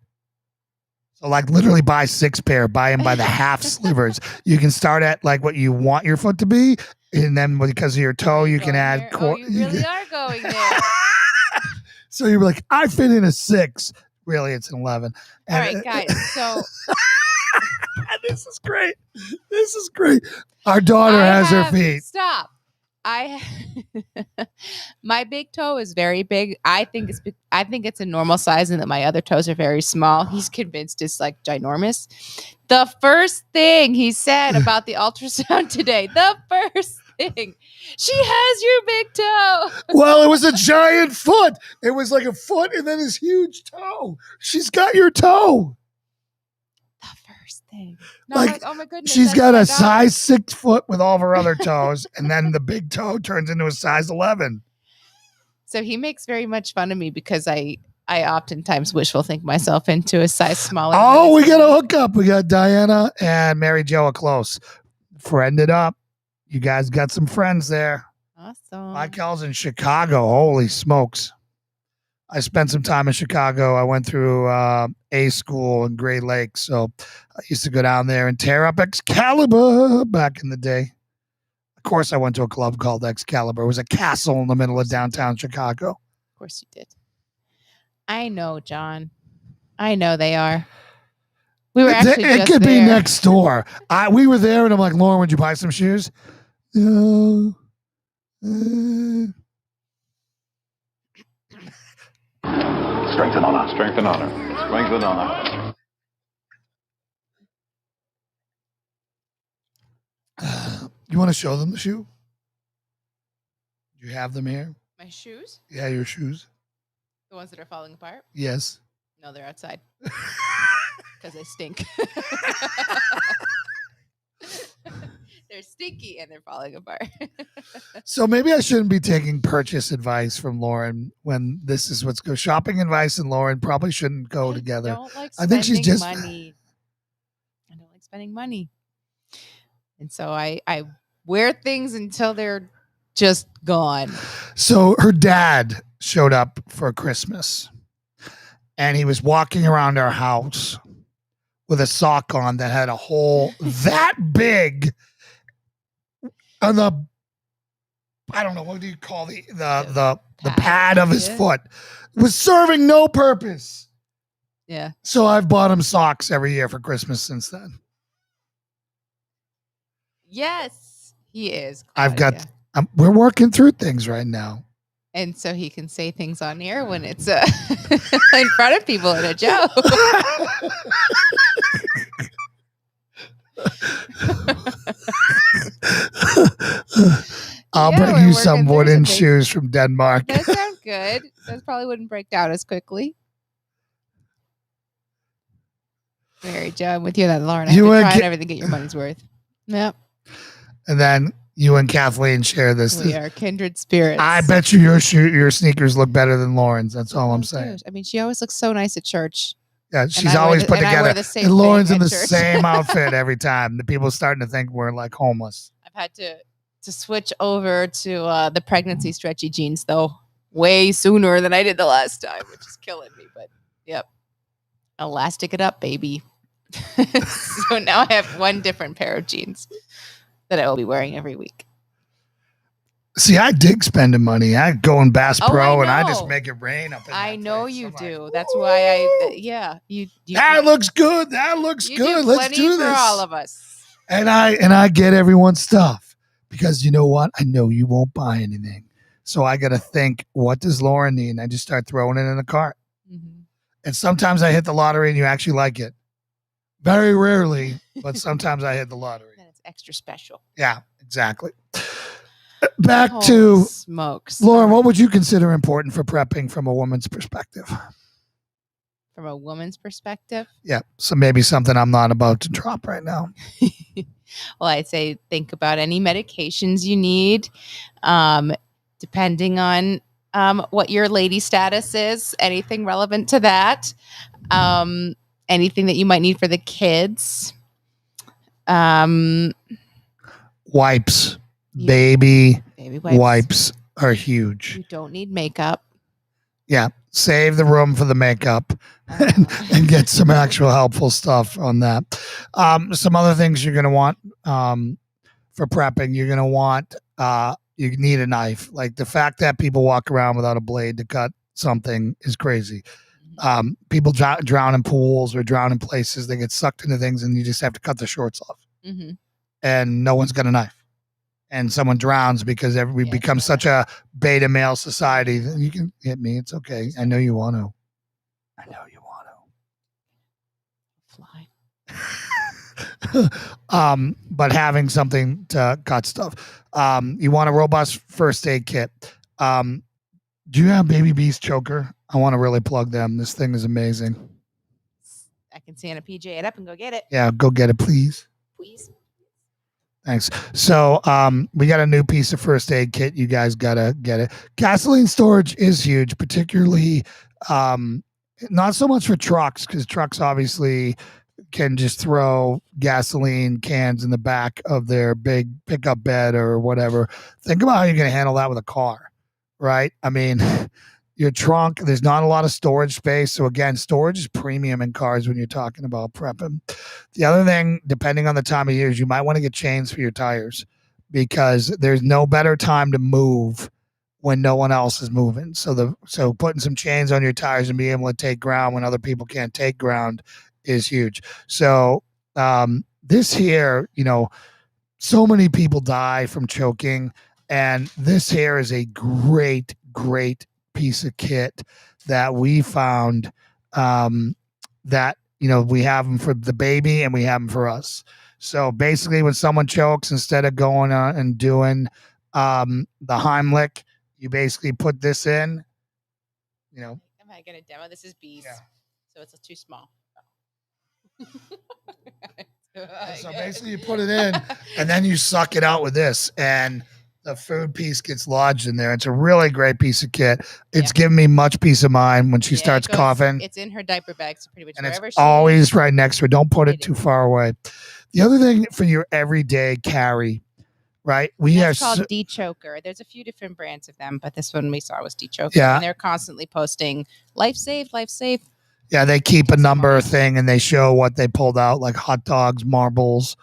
Speaker 1: So like literally buy 6 pair, buy them by the half slivers. You can start at like what you want your foot to be. And then because of your toe, you can add.
Speaker 2: You really are going there.
Speaker 1: So you're like, I fit in a 6. Really, it's an 11.
Speaker 2: All right, guys. So
Speaker 1: this is great. This is great. Our daughter has her feet.
Speaker 2: Stop. My big toe is very big. I think it's a normal size and that my other toes are very small. He's convinced it's like ginormous. The first thing he said about the ultrasound today, the first thing, she has your big toe.
Speaker 1: Well, it was a giant foot. It was like a foot and then this huge toe. She's got your toe.
Speaker 2: The first thing. No,
Speaker 1: like,
Speaker 2: oh my goodness.
Speaker 1: She's got a size 6 foot with all of her other toes, and then the big toe turns into a size 11.
Speaker 2: So he makes very much fun of me because I oftentimes wishful think myself into a size smaller.
Speaker 1: Oh, we got a hookup. We got Diana and Mary Jo close. Friended up. You guys got some friends there.
Speaker 2: Awesome.
Speaker 1: Michael's in Chicago. Holy smokes. I spent some time in Chicago. I went through A school in Great Lakes. So I used to go down there and tear up Excalibur back in the day. Of course, I went to a club called Excalibur. It was a castle in the middle of downtown Chicago.
Speaker 2: Of course you did. I know, John. I know they are. We were actually
Speaker 1: it could be next door. We were there and I'm like, Lauren, would you buy some shoes? No.
Speaker 3: Strength and honor. Strength and honor. Strength and honor.
Speaker 1: You want to show them the shoe? Do you have them here?
Speaker 2: My shoes?
Speaker 1: Yeah, your shoes.
Speaker 2: The ones that are falling apart?
Speaker 1: Yes.
Speaker 2: No, they're outside. Because they stink. They're stinky and they're falling apart.
Speaker 1: So maybe I shouldn't be taking purchase advice from Lauren when this is what's go. Shopping advice and Lauren probably shouldn't go together. I think she's just
Speaker 2: money. I don't like spending money. And so I wear things until they're just gone.
Speaker 1: So her dad showed up for Christmas and he was walking around our house with a sock on that had a hole that big on the, I don't know, what do you call the pad of his foot? It was serving no purpose.
Speaker 2: Yeah.
Speaker 1: So I've bought him socks every year for Christmas since then.
Speaker 2: Yes, he is.
Speaker 1: We're working through things right now.
Speaker 2: And so he can say things on air when it's in front of people in a joke.
Speaker 1: I'll bring you some wooden shoes from Denmark.
Speaker 2: That sounds good. Those probably wouldn't break down as quickly. Mary Jo, I'm with you on that, Lauren. I have to try and everything, get your money's worth. Yep.
Speaker 1: And then you and Kathleen share this.
Speaker 2: We are kindred spirits.
Speaker 1: I bet you your sneakers look better than Lauren's. That's all I'm saying.
Speaker 2: Dude. I mean, she always looks so nice at church.
Speaker 1: Yeah, she's always put together. And Lauren's in the same outfit every time. The people are starting to think we're like homeless.
Speaker 2: I've had to switch over to the pregnancy stretchy jeans, though. way sooner than I did the last time, which is killing me. But yep, elastic it up, baby. So now I have one different pair of jeans that I will be wearing every week.
Speaker 1: See, I dig spending money. I go in Bass
Speaker 2: Oh,
Speaker 1: Pro
Speaker 2: I
Speaker 1: and I just
Speaker 2: know.
Speaker 1: make it rain up in that
Speaker 2: I know
Speaker 1: place.
Speaker 2: you
Speaker 1: I'm like,
Speaker 2: do. That's why you
Speaker 1: that looks good. That looks
Speaker 2: you
Speaker 1: good.
Speaker 2: do
Speaker 1: Let's
Speaker 2: plenty
Speaker 1: do
Speaker 2: for
Speaker 1: this.
Speaker 2: all of us.
Speaker 1: And I get everyone's stuff because you know what? I know you won't buy anything. So I got to think, what does Lauren need? And I just start throwing it in the cart.
Speaker 2: Mm-hmm.
Speaker 1: And sometimes I hit the lottery and you actually like it. Very rarely, but sometimes I hit the lottery.
Speaker 2: Then it's extra special.
Speaker 1: Yeah, exactly. Back
Speaker 2: Holy
Speaker 1: to
Speaker 2: smokes.
Speaker 1: Lauren,
Speaker 2: All
Speaker 1: what
Speaker 2: right.
Speaker 1: would you consider important for prepping from a woman's perspective?
Speaker 2: From a woman's perspective?
Speaker 1: Yeah, so maybe something I'm not about to drop right now.
Speaker 2: Well, I'd say think about any medications you need, depending on what your lady status is, anything relevant to that, anything that you might need for the kids.
Speaker 1: Wipes,
Speaker 2: Yeah.
Speaker 1: baby
Speaker 2: Baby
Speaker 1: wipes are huge.
Speaker 2: You don't need makeup.
Speaker 1: Yeah, save the room for the makeup and get some actual helpful stuff on that. Some other things you're going to want for prepping, you're going to want, you need a knife. Like the fact that people walk around without a blade to cut something is crazy. People drown in pools or drown in places. They get sucked into things and you just have to cut the shorts off.
Speaker 2: Mm-hmm.
Speaker 1: And no one's got a knife. And someone drowns because we become such a beta male society. You can hit me. It's okay. I know you want to. I know you want to.
Speaker 2: Fly.
Speaker 1: But having something to cut stuff. You want a robust first aid kit. Do you have Baby Beast choker? I want to really plug them. This thing is amazing.
Speaker 2: I can stand a PJ it up and go get it.
Speaker 1: Yeah, go get it, please.
Speaker 2: Please.
Speaker 1: Thanks. So we got a new piece of first aid kit. You guys got to get it. Gasoline storage is huge, particularly not so much for trucks, because trucks obviously can just throw gasoline cans in the back of their big pickup bed or whatever. Think about how you're going to handle that with a car, right? I mean, your trunk, there's not a lot of storage space. So again, storage is premium in cars when you're talking about prepping. The other thing, depending on the time of year, is you might want to get chains for your tires, because there's no better time to move when no one else is moving. So putting some chains on your tires and being able to take ground when other people can't take ground is huge. So this here, so many people die from choking, and this here is a great piece of kit that we found that we have them for the baby and we have them for us. So basically when someone chokes, instead of going on and doing the Heimlich, you basically put this in,
Speaker 2: Am I going to demo? This is bees.
Speaker 1: Yeah.
Speaker 2: So it's too small.
Speaker 1: So basically you put it in and then you suck it out with this, and the food piece gets lodged in there. It's a really great piece of kit. It's given me much peace of mind when she starts coughing.
Speaker 2: It's in her diaper bag, so pretty much
Speaker 1: And
Speaker 2: wherever
Speaker 1: it's always right next to her. Don't put it too far away. The other thing for your everyday carry, right?
Speaker 2: It's called D-Choker. There's a few different brands of them, but this one we saw was D-Choker.
Speaker 1: Yeah.
Speaker 2: And they're constantly posting, life safe, life safe.
Speaker 1: Yeah, they keep a number thing and they show what they pulled out, like hot dogs, marbles,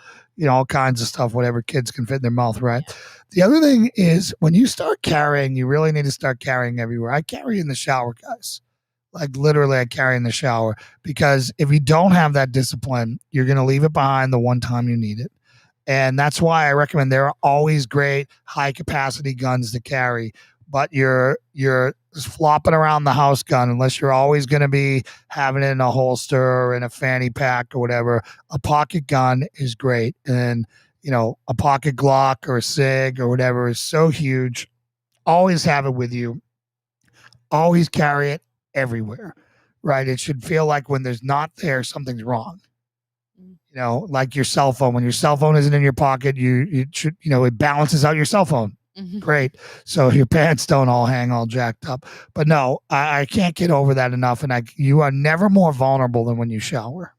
Speaker 1: all kinds of stuff, whatever kids can fit in their mouth, right? Yeah. The other thing is when you start carrying, you really need to start carrying everywhere. I carry in the shower, guys. Like literally I carry in the shower, because if you don't have that discipline, you're going to leave it behind the one time you need it. And that's why I recommend there are always great high capacity guns to carry, but you're flopping around the house gun, unless you're always going to be having it in a holster or in a fanny pack or whatever. A pocket gun is great. And, a pocket Glock or a SIG or whatever is so huge. Always have it with you. Always carry it everywhere, right? It should feel like when there's not there, something's wrong. Like your cell phone. When your cell phone isn't in your pocket, it should, it balances out your cell phone. Mm-hmm. Great. So your pants don't all hang all jacked up. But no, I can't get over that enough. And you are never more vulnerable than when you shower.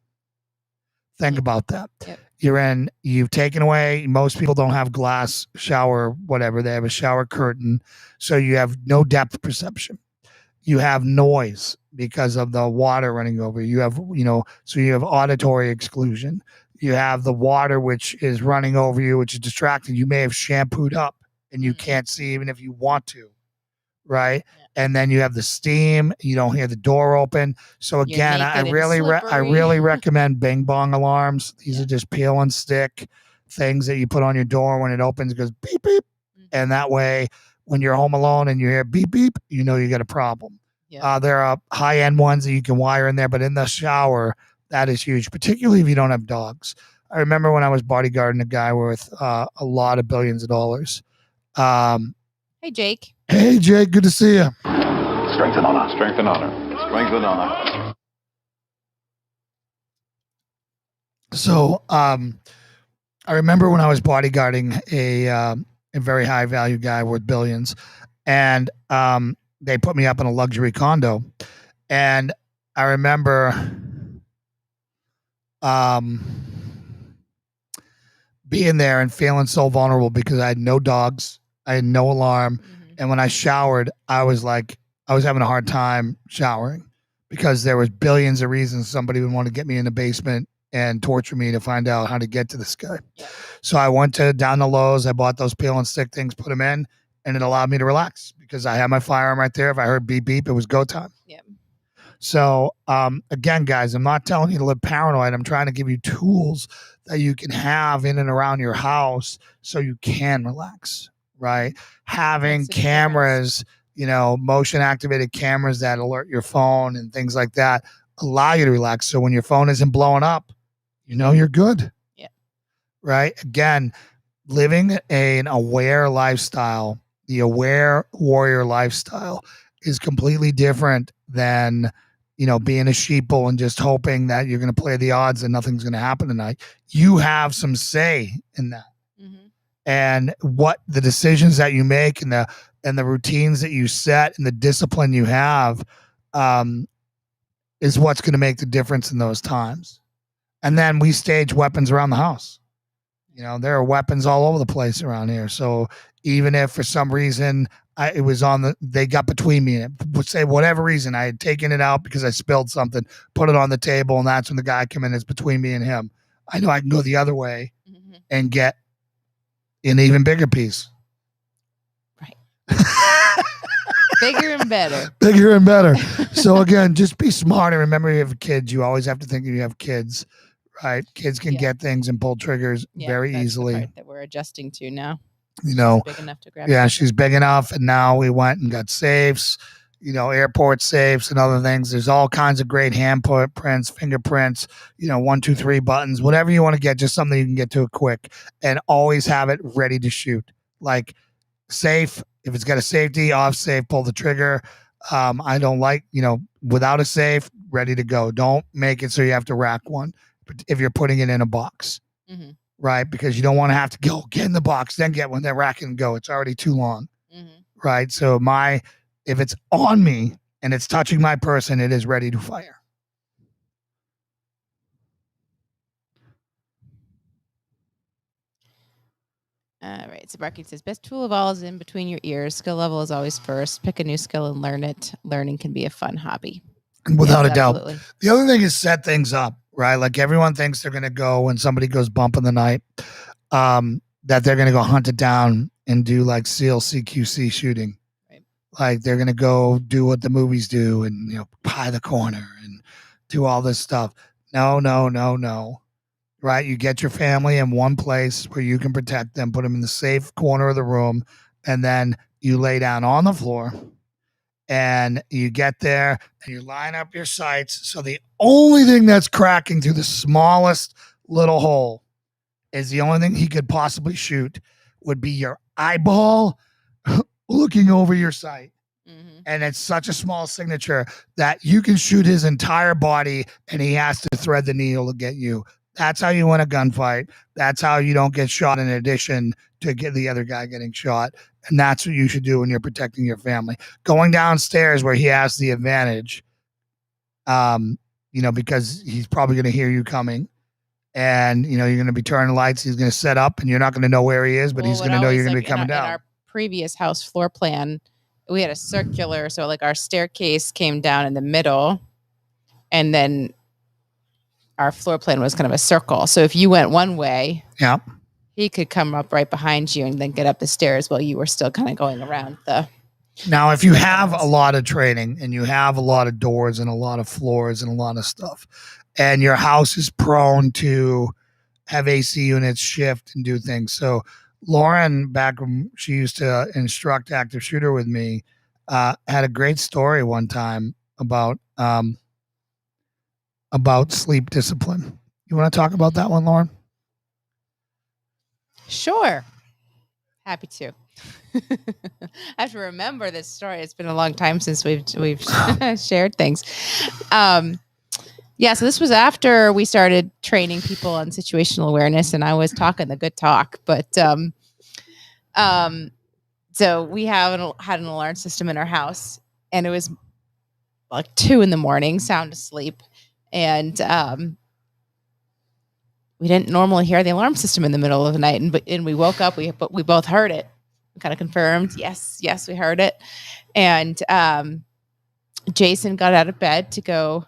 Speaker 1: Think about that.
Speaker 2: Yep.
Speaker 1: You've taken away, most people don't have glass shower, whatever. They have a shower curtain. So you have no depth perception. You have noise because of the water running over you. So you have auditory exclusion. You have the water, which is running over you, which is distracting. You may have shampooed up and you can't see even if you want to. Right. Yeah. And then you have the steam. You don't hear the door open. So again, I really recommend Bing Bong alarms. These are just peel and stick things that you put on your door when it opens. It goes beep beep, and that way, when you're home alone and you hear beep beep, you know you got a problem. Yeah. There are high end ones that you can wire in there, but in the shower, that is huge, particularly if you don't have dogs. I remember when I was bodyguarding a guy worth a lot of billions of dollars.
Speaker 2: Hey, Jake.
Speaker 1: Hey, Jake. Good to see you.
Speaker 3: Strength and honor. Strength and honor. Strength and honor.
Speaker 1: So, I remember when I was bodyguarding a very high value guy worth billions, and they put me up in a luxury condo, and I remember being there and feeling so vulnerable because I had no dogs. I had no alarm. And when I showered, I was having a hard time showering because there was billions of reasons somebody would want to get me in the basement and torture me to find out how to get to this guy. So I went down to Lowe's. I bought those peel and stick things, put them in, and it allowed me to relax because I had my firearm right there. If I heard beep, beep, it was go time. Yeah. So again, guys, I'm not telling you to live paranoid. I'm trying to give you tools that you can have in and around your house so you can relax. Right. Having cameras, motion activated cameras that alert your phone and things like that allow you to relax. So when your phone isn't blowing up, you're good. Yeah. Right. Again, living an aware lifestyle, the aware warrior lifestyle is completely different than, being a sheeple and just hoping that you're going to play the odds and nothing's going to happen tonight. You have some say in that. And what the decisions that you make and the routines that you set and the discipline you have is what's going to make the difference in those times. And then we stage weapons around the house. There are weapons all over the place around here. So even if for some reason they got between me, and say whatever reason I had taken it out because I spilled something, put it on the table, and that's when the guy come in. It's between me and him. I know I can go the other way and get an even bigger piece.
Speaker 2: Right. Bigger and better.
Speaker 1: Bigger and better. So again, just be smart and remember you have kids. You always have to think you have kids, right? Kids can get things and pull triggers very easily.
Speaker 2: The part that we're adjusting to now.
Speaker 1: She's
Speaker 2: big enough to grab.
Speaker 1: Yeah, she's big enough, and now we went and got safes, airport safes and other things. There's all kinds of great handprints, fingerprints, 1, 2, 3 buttons, whatever you want to get, just something you can get to it quick, and always have it ready to shoot. Like safe, if it's got a safety, off safe, pull the trigger. I don't like, without a safe, ready to go. Don't make it so you have to rack one if you're putting it in a box, right? Because you don't want to have to go get in the box, then get one, then rack it and go. It's already too long, right? So if it's on me and it's touching my person, it is ready to fire.
Speaker 2: All right. So Barky says, best tool of all is in between your ears. Skill level is always first. Pick a new skill and learn it. Learning can be a fun hobby.
Speaker 1: Without a doubt. Absolutely. The other thing is set things up, right? Like everyone thinks they're going to go when somebody goes bump in the night, that they're going to go hunt it down and do like SEAL CQC shooting. Like they're going to go do what the movies do and, pie the corner and do all this stuff. No. Right. You get your family in one place where you can protect them, put them in the safe corner of the room, and then you lay down on the floor and you get there and you line up your sights. So the only thing that's cracking through the smallest little hole is the only thing he could possibly shoot would be your eyeball looking over your sight. And it's such a small signature that you can shoot his entire body and he has to thread the needle to get you. That's how you win a gunfight. That's how you don't get shot in addition to get the other guy getting shot. And that's what you should do when you're protecting your family. Going downstairs where he has the advantage, because he's probably going to hear you coming. and you're going to be turning lights. He's going to set up, and you're not going to know where he is, but he's going to know you're going to be coming down.
Speaker 2: In our previous house floor plan, we had a circular, so like our staircase came down in the middle, and then our floor plan was kind of a circle. So if you went one way,
Speaker 1: yeah,
Speaker 2: he could come up right behind you and then get up the stairs while you were still kind of going around the.
Speaker 1: Now, if you have a lot of training and you have a lot of doors and a lot of floors and a lot of stuff, and your house is prone to have AC units shift and do things. So Lauren, back when she used to instruct active shooter with me, had a great story one time about sleep discipline. You want to talk about that one, Lauren?
Speaker 2: Sure. Happy to. I have to remember this story. It's been a long time since we've shared things. So this was after we started training people on situational awareness, and I was talking the good talk. But so we had an alarm system in our house, and it was like 2 a.m, sound asleep, and we didn't normally hear the alarm system in the middle of the night, and we woke up. We both heard it. We kind of confirmed, yes, we heard it. And Jason got out of bed to go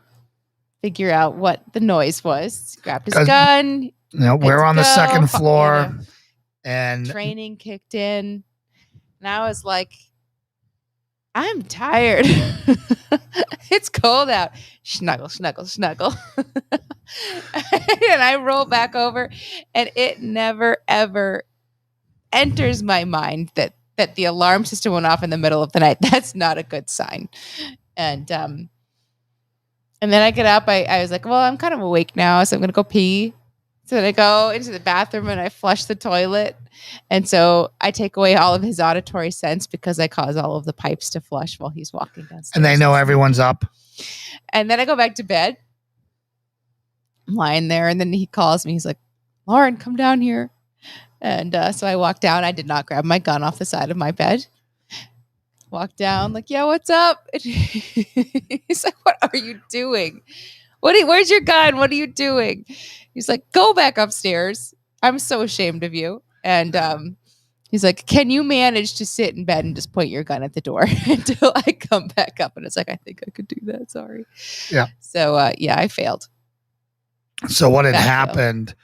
Speaker 2: figure out what the noise was. Grabbed his gun.
Speaker 1: We're on the second floor, and
Speaker 2: training kicked in. And I was like, I'm tired. It's cold out. Snuggle, snuggle, snuggle. And I roll back over, and it never, ever enters my mind that the alarm system went off in the middle of the night. That's not a good sign. And then I get up. I was like, well, I'm kind of awake now, so I'm going to go pee. So then I go into the bathroom and I flush the toilet. And so I take away all of his auditory sense because I cause all of the pipes to flush while he's walking downstairs.
Speaker 1: And they know everyone's up.
Speaker 2: And then I go back to bed. I'm lying there, and then he calls me. He's like, Lauren, come down here. And so I walked down. I did not grab my gun off the side of my bed. Walked down, like, yeah, what's up? And he's like, what are you doing? Where's your gun? What are you doing? He's like, go back upstairs. I'm so ashamed of you. And he's like, can you manage to sit in bed and just point your gun at the door until I come back up? And it's like, I think I could do that. Sorry.
Speaker 1: Yeah.
Speaker 2: So, I failed.
Speaker 1: So what had happened,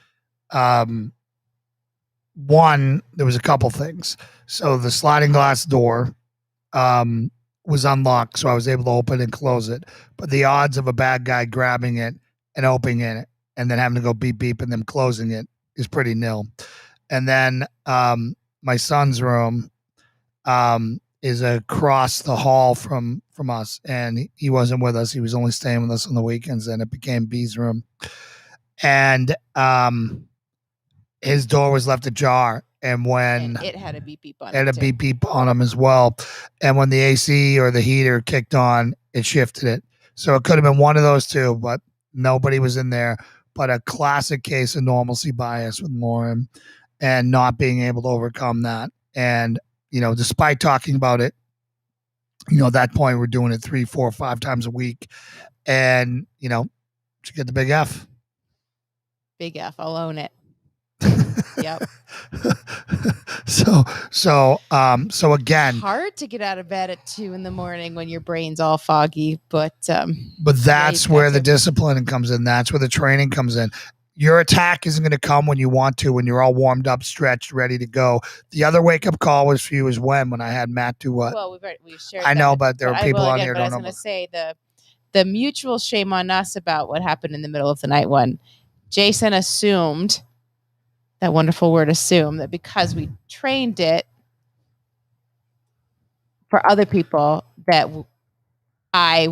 Speaker 1: one, there was a couple things. So the sliding glass door was unlocked, so I was able to open and close it. But the odds of a bad guy grabbing it and opening it and then having to go beep beep and then closing it is pretty nil. And then my son's room is across the hall from us, and he wasn't with us. He was only staying with us on the weekends, and it became B's room. And his door was left ajar, and when
Speaker 2: it had a beep beep on
Speaker 1: it, had a beep beep on him as well. And when the AC or the heater kicked on, it shifted it. So it could have been one of those two, but nobody was in there. But a classic case of normalcy bias with Lauren and not being able to overcome that. And despite talking about it, at that point we're doing it 3, 4, 5 times a week, and she get the big F.
Speaker 2: Big F. I'll own it. Yep.
Speaker 1: So again,
Speaker 2: hard to get out of bed at 2 a.m. when your brain's all foggy, but
Speaker 1: that's where the discipline comes in. That's where the training comes in. Your attack isn't going to come when you want to, when you're all warmed up, stretched, ready to go. The other wake up call was for you is when I had Matt do what?
Speaker 2: Well, we've shared.
Speaker 1: I know, but there are people on here.
Speaker 2: But I was going to say the mutual shame on us about what happened in the middle of the night when Jason assumed, that wonderful word assume, that because we trained it for other people that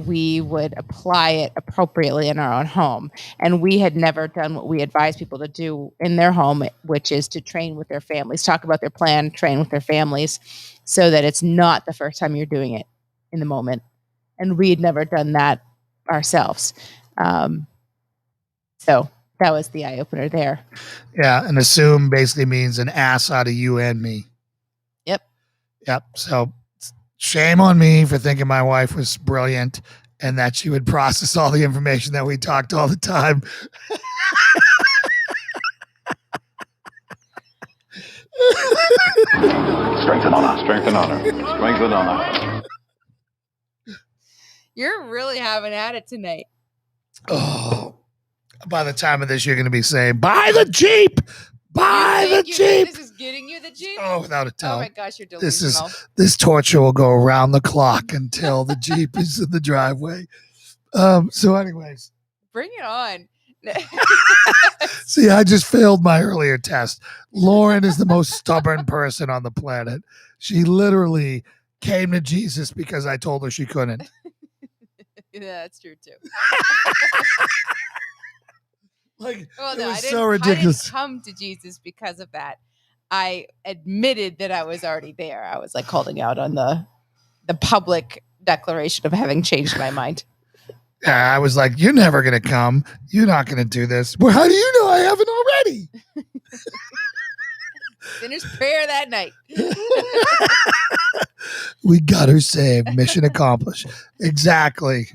Speaker 2: we would apply it appropriately in our own home. And we had never done what we advise people to do in their home, which is to train with their families, talk about their plan, train with their families, so that it's not the first time you're doing it in the moment. And we had never done that ourselves. So that was the eye-opener there.
Speaker 1: Yeah, and assume basically means an ass out of you and me. Yep. So shame on me for thinking my wife was brilliant and that she would process all the information that we talked all the time.
Speaker 3: Strength and honor. Strength and honor. Strength and honor.
Speaker 2: You're really having at it tonight.
Speaker 1: Oh, by the time of this, you're going to be saying, buy the Jeep. Buy the Jeep.
Speaker 2: This is getting you the Jeep?
Speaker 1: Oh, without a
Speaker 2: Oh
Speaker 1: doubt.
Speaker 2: my gosh, you're delusional.
Speaker 1: This torture will go around the clock until the Jeep is in the driveway. So anyways.
Speaker 2: Bring it on.
Speaker 1: See, I just failed my earlier test. Lauren is the most stubborn person on the planet. She literally came to Jesus because I told her she couldn't.
Speaker 2: Yeah, that's true too.
Speaker 1: Like,
Speaker 2: Well,
Speaker 1: it
Speaker 2: no,
Speaker 1: was so ridiculous.
Speaker 2: I didn't come to Jesus because of that. I admitted that I was already there. I was like holding out on the public declaration of having changed my mind.
Speaker 1: I was like, you're never going to come. You're not going to do this. Well, how do you know I haven't already?
Speaker 2: Sinner's prayer that night.
Speaker 1: We got her saved. Mission accomplished. Exactly.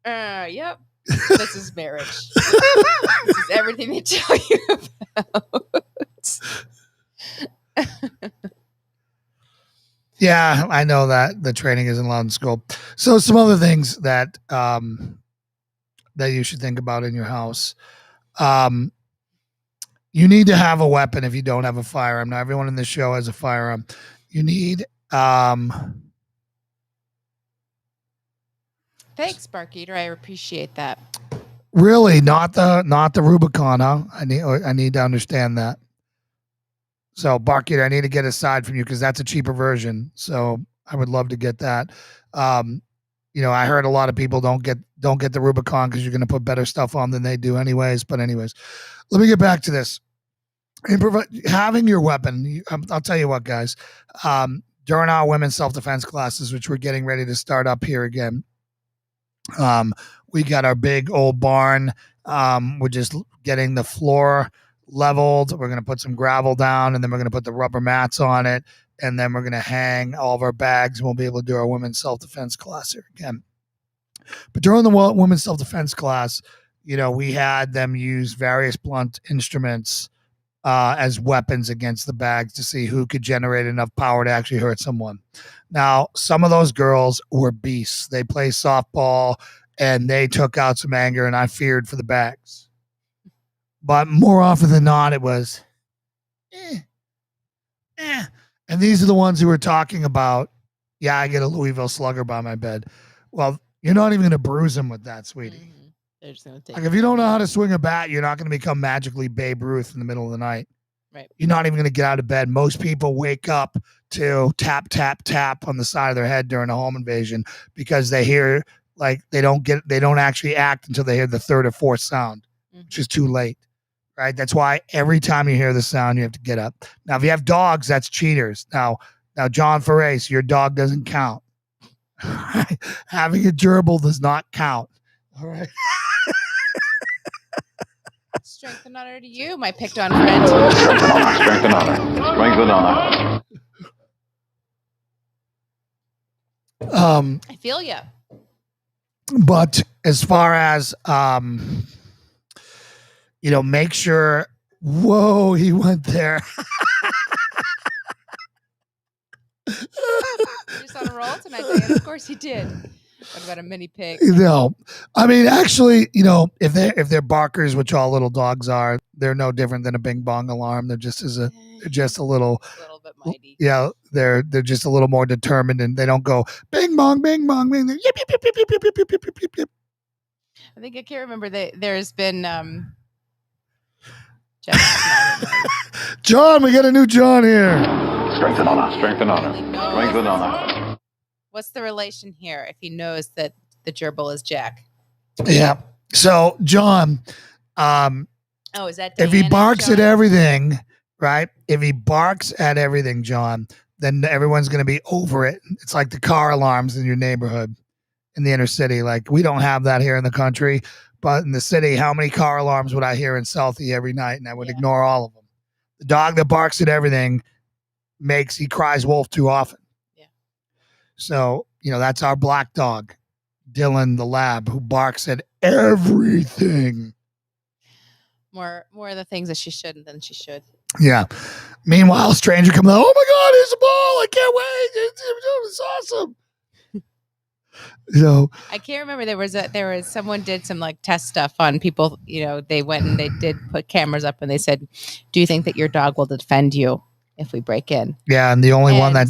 Speaker 2: Yep. This is marriage. This is everything they tell you about.
Speaker 1: Yeah, I know that the training isn't allowed in school. So some other things that that you should think about in your house. You need to have a weapon if you don't have a firearm. Now, everyone in this show has a firearm. You need
Speaker 2: Thanks, Bark Eater. I appreciate that.
Speaker 1: really not the Rubicon, huh? I need to understand that. So, Barkit, I need to get a side from you because that's a cheaper version. So I would love to get that. I heard a lot of people don't get the Rubicon because you're going to put better stuff on than they do anyways. But anyways, let me get back to this. Having your weapon, I'll tell you what, guys. During our women's self-defense classes, which we're getting ready to start up here again, we got our big old barn. We're just getting the floor leveled. We're going to put some gravel down, and then we're going to put the rubber mats on it, and then we're going to hang all of our bags, and we'll be able to do our women's self-defense class here again. But during the women's self-defense class, we had them use various blunt instruments as weapons against the bags to see who could generate enough power to actually hurt someone. Now, some of those girls were beasts. They played softball, and they took out some anger, and I feared for the bags. But more often than not, it was, And these are the ones who were talking about, yeah, I get a Louisville Slugger by my bed. Well, you're not even going to bruise them with that, sweetie.
Speaker 2: Mm-hmm. They're just gonna take
Speaker 1: Like, if you don't know how to swing a bat, you're not going to become magically Babe Ruth in the middle of the night.
Speaker 2: Right.
Speaker 1: You're not even going to get out of bed. Most people wake up to tap, tap, tap on the side of their head during a home invasion because they hear, like, they don't actually act until they hear the third or fourth sound, which is too late. Right. That's why every time you hear the sound, you have to get up. Now, if you have dogs, that's cheaters. Now, John Ferrace, your dog doesn't count. Having a gerbil does not count. All right.
Speaker 2: Strength and honor to you, my picked on friend.
Speaker 3: Strength and honor. Strength and honor. Strength and honor.
Speaker 2: I feel you.
Speaker 1: But as far as make sure. Whoa, he went there.
Speaker 2: Just on a roll tonight, Diane. Of course he did. What about a mini pig?
Speaker 1: No, I mean, actually, if they're barkers, which all little dogs are, they're no different than a bing bong alarm. They're just a little
Speaker 2: bit mighty.
Speaker 1: Yeah, they're just a little more determined, and they don't go bing bong, bing bong, bing. Yip, yip, yip, yip, yip, yip, yip, yip, yip, yip.
Speaker 2: I think I can't remember. There's been
Speaker 1: John, we got a new John here.
Speaker 3: Strength and honor. Strength and honor. Strength and honor.
Speaker 2: What's the relation here if he knows that the gerbil is Jack?
Speaker 1: Yeah. So, John,
Speaker 2: is that
Speaker 1: if he
Speaker 2: Diana
Speaker 1: barks at
Speaker 2: John?
Speaker 1: everything, right? If he barks at everything, John, then everyone's going to be over it. It's like the car alarms in your neighborhood in the inner city. Like, we don't have that here in the country, but in the city, how many car alarms would I hear in Southie every night? And I would ignore all of them. The dog that barks at everything he cries wolf too often. Yeah. So, that's our black dog, Dylan the lab, who barks at everything.
Speaker 2: More of the things that she shouldn't than she should.
Speaker 1: Yeah. Meanwhile, a stranger comes out, oh my God, here's a ball. I can't wait. It's awesome. So
Speaker 2: I can't remember. There was someone did some like test stuff on people. They went and they did put cameras up and they said, "Do you think that your dog will defend you if we break in?"
Speaker 1: yeah, and the only one that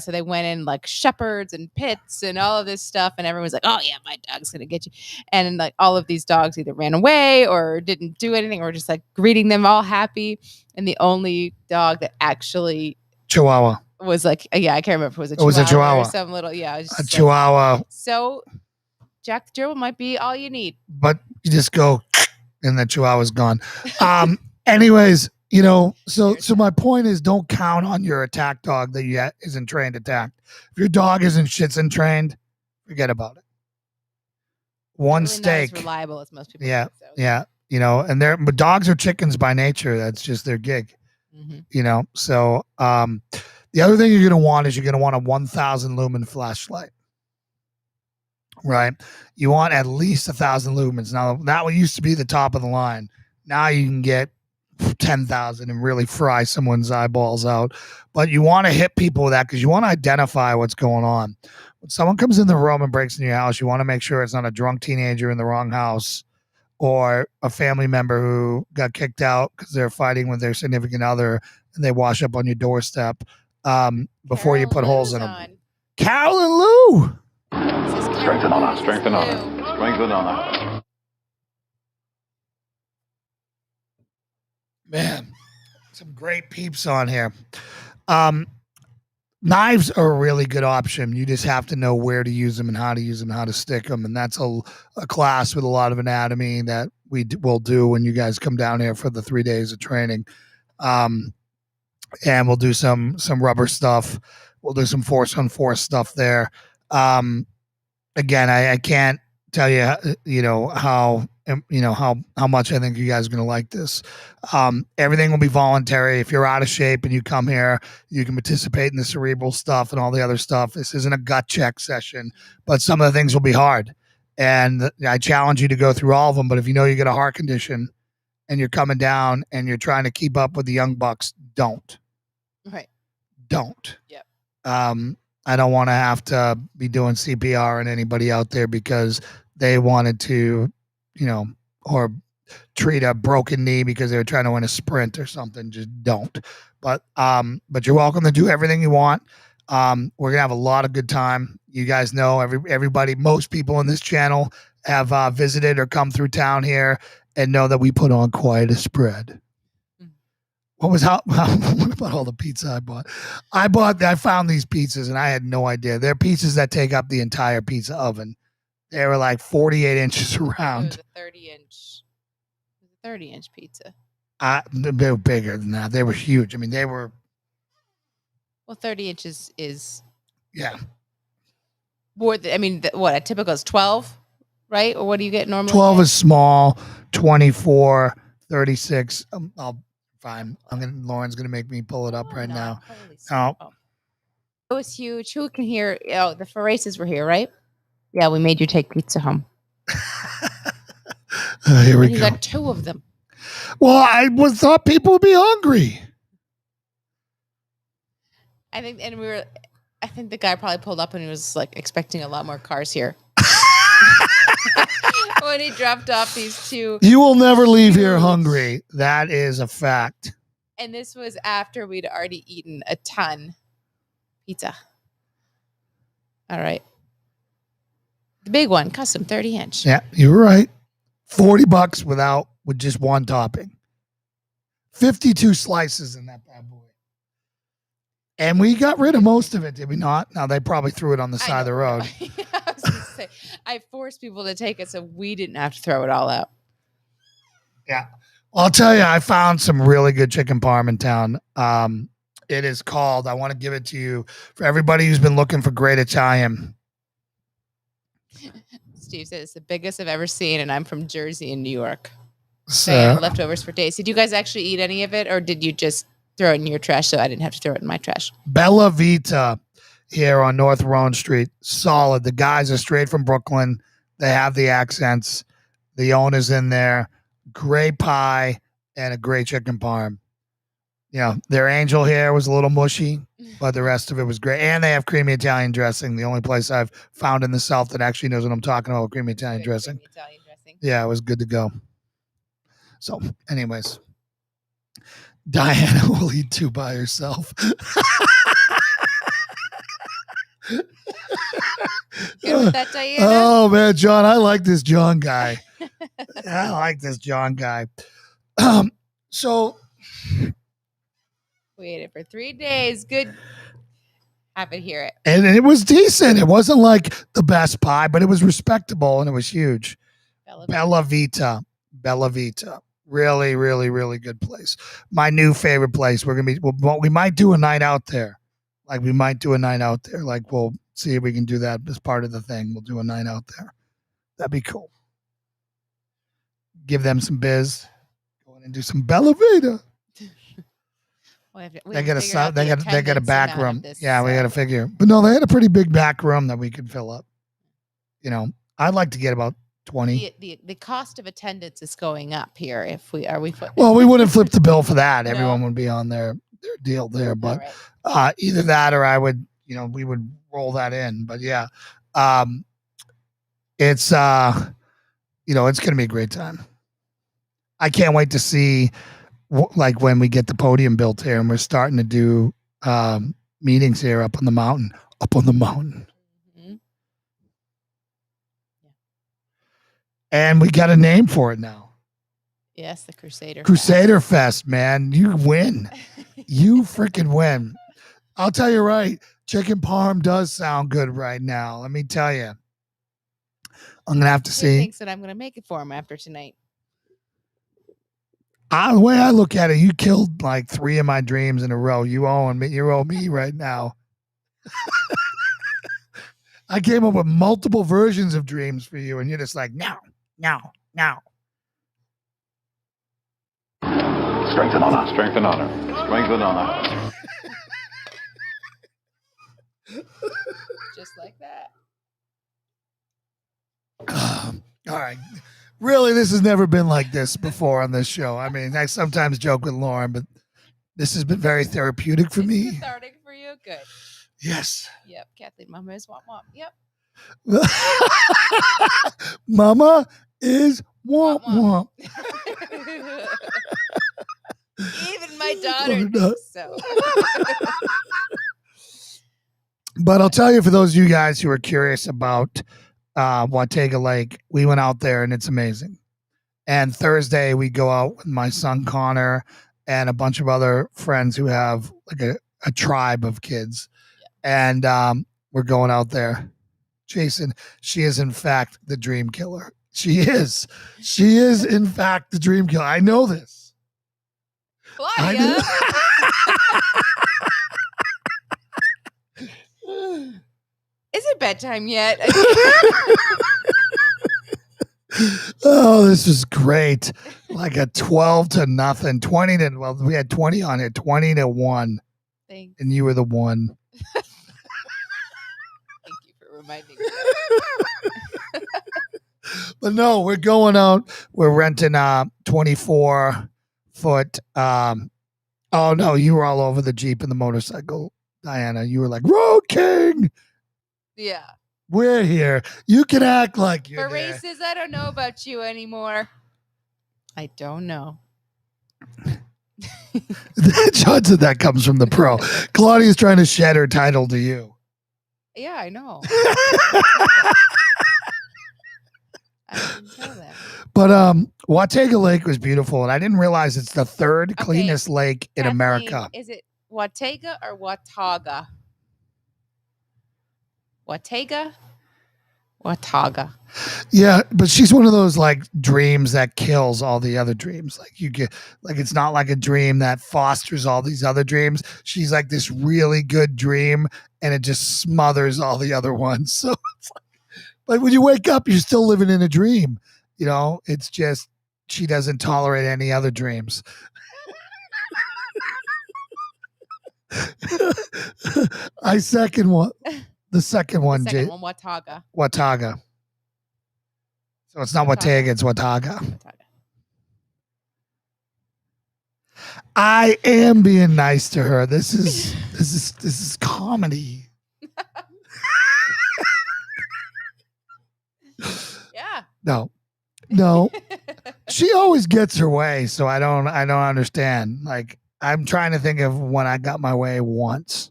Speaker 2: So they went in like shepherds and pits and all of this stuff, and everyone's like, "Oh yeah, my dog's gonna get you," and like all of these dogs either ran away or didn't do anything or just like greeting them all happy, and the only dog that actually
Speaker 1: Chihuahua.
Speaker 2: was like, yeah, I can't remember if it was a
Speaker 1: It was a
Speaker 2: Chihuahua or
Speaker 1: Chihuahua.
Speaker 2: some little, yeah, it was
Speaker 1: A
Speaker 2: just like,
Speaker 1: Chihuahua.
Speaker 2: so Jack the Gerbil might be all you need.
Speaker 1: But you just go and the Chihuahua's gone. Anyways, so my point is don't count on your attack dog that isn't trained attack. If your dog isn't shitsin trained, forget about it. One
Speaker 2: Really
Speaker 1: steak.
Speaker 2: not as reliable as most people
Speaker 1: Yeah.
Speaker 2: think, so.
Speaker 1: Yeah. But dogs are chickens by nature. That's just their gig.
Speaker 2: Mm-hmm.
Speaker 1: So the other thing you're going to want is you're going to want a 1000 lumen flashlight. Right. You want at least 1,000 lumens. Now that one used to be the top of the line. Now you can get 10,000 and really fry someone's eyeballs out. But you want to hit people with that because you want to identify what's going on. When someone comes in the room and breaks into your house, you want to make sure it's not a drunk teenager in the wrong house or a family member who got kicked out because they're fighting with their significant other and they wash up on your doorstep before you put holes in them. Carol and Lou.
Speaker 3: Strength and honor. Strength and honor. Strength and honor.
Speaker 1: Man, some great peeps on here. Knives are a really good option. You just have to know where to use them and how to use them, how to stick them. And that's a class with a lot of anatomy that will do when you guys come down here for the 3 days of training. And we'll do some rubber stuff. We'll do some force on force stuff there. Again, I can't tell you, how much I think you guys are going to like this. Everything will be voluntary. If you're out of shape and you come here, you can participate in the cerebral stuff and all the other stuff. This isn't a gut check session, but some of the things will be hard. And I challenge you to go through all of them. But if you know you got a heart condition and you're coming down and you're trying to keep up with the young bucks, don't.
Speaker 2: Right.
Speaker 1: Don't.
Speaker 2: Yep.
Speaker 1: I don't want to have to be doing CPR on anybody out there because they wanted to, or treat a broken knee because they were trying to win a sprint or something. Just don't. But you're welcome to do everything you want. We're gonna have a lot of good time. You guys know everybody, most people on this channel have visited or come through town here and know that we put on quite a spread. What about all the pizza I bought? I found these pizzas and I had no idea. They're pizzas that take up the entire pizza oven. They were like 48 inches around.
Speaker 2: It was a 30-inch pizza.
Speaker 1: They were bigger than that. They were huge. I mean, they were.
Speaker 2: Well, 30 inches is.
Speaker 1: Yeah.
Speaker 2: More. What a typical is 12, right? Or what do you get normally?
Speaker 1: 12 is small. 24, 36. Fine. Lauren's gonna make me pull it up right now. Oh.
Speaker 2: It was huge. Who can hear? Oh, the Faraces were here, right? Yeah, we made you take pizza home.
Speaker 1: Here we go.
Speaker 2: You got 2 of them.
Speaker 1: Well, I thought people would be hungry.
Speaker 2: I think the guy probably pulled up and he was like expecting a lot more cars here. When he dropped off these 2.
Speaker 1: You will never leave here hungry. That is a fact.
Speaker 2: And this was after we'd already eaten a ton pizza. All right. The big one, custom 30-inch.
Speaker 1: Yeah, you were right. $40 with just one topping. 52 slices in that bad boy. And we got rid of most of it, did we not? Now they probably threw it on the side of the road.
Speaker 2: I was gonna say, I forced people to take it so we didn't have to throw it all out.
Speaker 1: Yeah. Well, I'll tell you, I found some really good chicken parm in town. It is called, I want to give it to you, for everybody who's been looking for great Italian.
Speaker 2: Steve said it's the biggest I've ever seen, and I'm from Jersey in New York.
Speaker 1: So,
Speaker 2: leftovers for days. Did you guys actually eat any of it, or did you just throw it in your trash so I didn't have to throw it in my trash?
Speaker 1: Bella Vita here on North Roan Street. Solid. The guys are straight from Brooklyn. They have the accents. The owner's in there. Great pie and a great chicken parm. their angel hair was a little mushy, but the rest of it was great. And they have creamy Italian dressing. The only place I've found in the South that actually knows what I'm talking about with creamy Italian dressing. Yeah, it was good to go. So, anyways, Diana will eat 2 by herself.
Speaker 2: Good with that, Diana?
Speaker 1: Oh, man, John, I like this John guy. I like this John guy. So
Speaker 2: waited for 3 days. Good. Happy to hear it.
Speaker 1: And it was decent. It wasn't like the best pie, but it was respectable and it was huge. Bella Vita. Really, really, really good place. My new favorite place. We might do a night out there. Like we'll see if we can do that as part of the thing. We'll do a night out there. That'd be cool. Give them some biz. Go in and do some Bella Vita. They got a back room. We got to figure. But no, they had a pretty big back room that we could fill up. I'd like to get about 20.
Speaker 2: The cost of attendance is going up here.
Speaker 1: Well, we wouldn't flip the bill for that. Everyone would be on their deal there. But either that or I would, we would roll that in. But yeah, it's it's going to be a great time. I can't wait to see. Like when we get the podium built here and we're starting to do meetings here up on the mountain. Mm-hmm.
Speaker 2: Yeah.
Speaker 1: And we got a name for it now.
Speaker 2: Yes, the
Speaker 1: Crusader Fest, man. You win. You freaking win. I'll tell you right, chicken parm does sound good right now. Let me tell you. I'm going to have to see.
Speaker 2: He thinks that I'm going to make it for him after tonight.
Speaker 1: The way I look at it, you killed like 3 of my dreams in a row. You owe me right now. I came up with multiple versions of dreams for you, and you're just like, no.
Speaker 3: Strength and honor. Strength and honor. Strength and honor.
Speaker 2: Just like that.
Speaker 1: All right. Really, this has never been like this before on this show. I mean, I sometimes joke with Lauren, but this has been very therapeutic for me.
Speaker 2: Cathartic for you? Good.
Speaker 1: Yes.
Speaker 2: Yep. Kathleen, Mama is womp womp. Yep.
Speaker 1: Mama is womp womp.
Speaker 2: Even my daughter thinks so.
Speaker 1: But I'll tell you, for those of you guys who are curious about Wautega Lake, we went out there and it's amazing. And Thursday we go out with my son Connor and a bunch of other friends who have like a tribe of kids. And we're going out there. Jason, she is in fact the dream killer. She is in fact the dream killer. I know this.
Speaker 2: Claudia. Is it bedtime yet?
Speaker 1: Oh, this was great. Like a 12-0, 20 to, well, we had 20 on it, 20-1.
Speaker 2: Thanks.
Speaker 1: And you were the 1.
Speaker 2: Thank you for reminding me.
Speaker 1: But no, we're going out. We're renting a 24-foot. Oh, no, you were all over the Jeep and the motorcycle, Diana. You were like, Road King.
Speaker 2: Yeah.
Speaker 1: We're here. You can act like you're
Speaker 2: for
Speaker 1: there.
Speaker 2: Races, I don't know about you anymore. I don't know.
Speaker 1: John said that comes from the pro. Claudia's trying to shed her title to you.
Speaker 2: Yeah, I know. I can tell that.
Speaker 1: But Wautega Lake was beautiful, and I didn't realize it's the 3rd cleanest lake in America.
Speaker 2: Is it Wautega or Watauga? Watauga.
Speaker 1: Yeah, but she's one of those like dreams that kills all the other dreams. Like you get, like it's not like a dream that fosters all these other dreams. She's like this really good dream, and it just smothers all the other ones. So it's like when you wake up, you're still living in a dream. It's just she doesn't tolerate any other dreams. I second one. The second one,
Speaker 2: Watauga.
Speaker 1: Watauga. So it's not Wautega, it's Watauga. I am being nice to her. This is comedy.
Speaker 2: Yeah.
Speaker 1: No. She always gets her way, so I don't understand. Like, I'm trying to think of when I got my way once.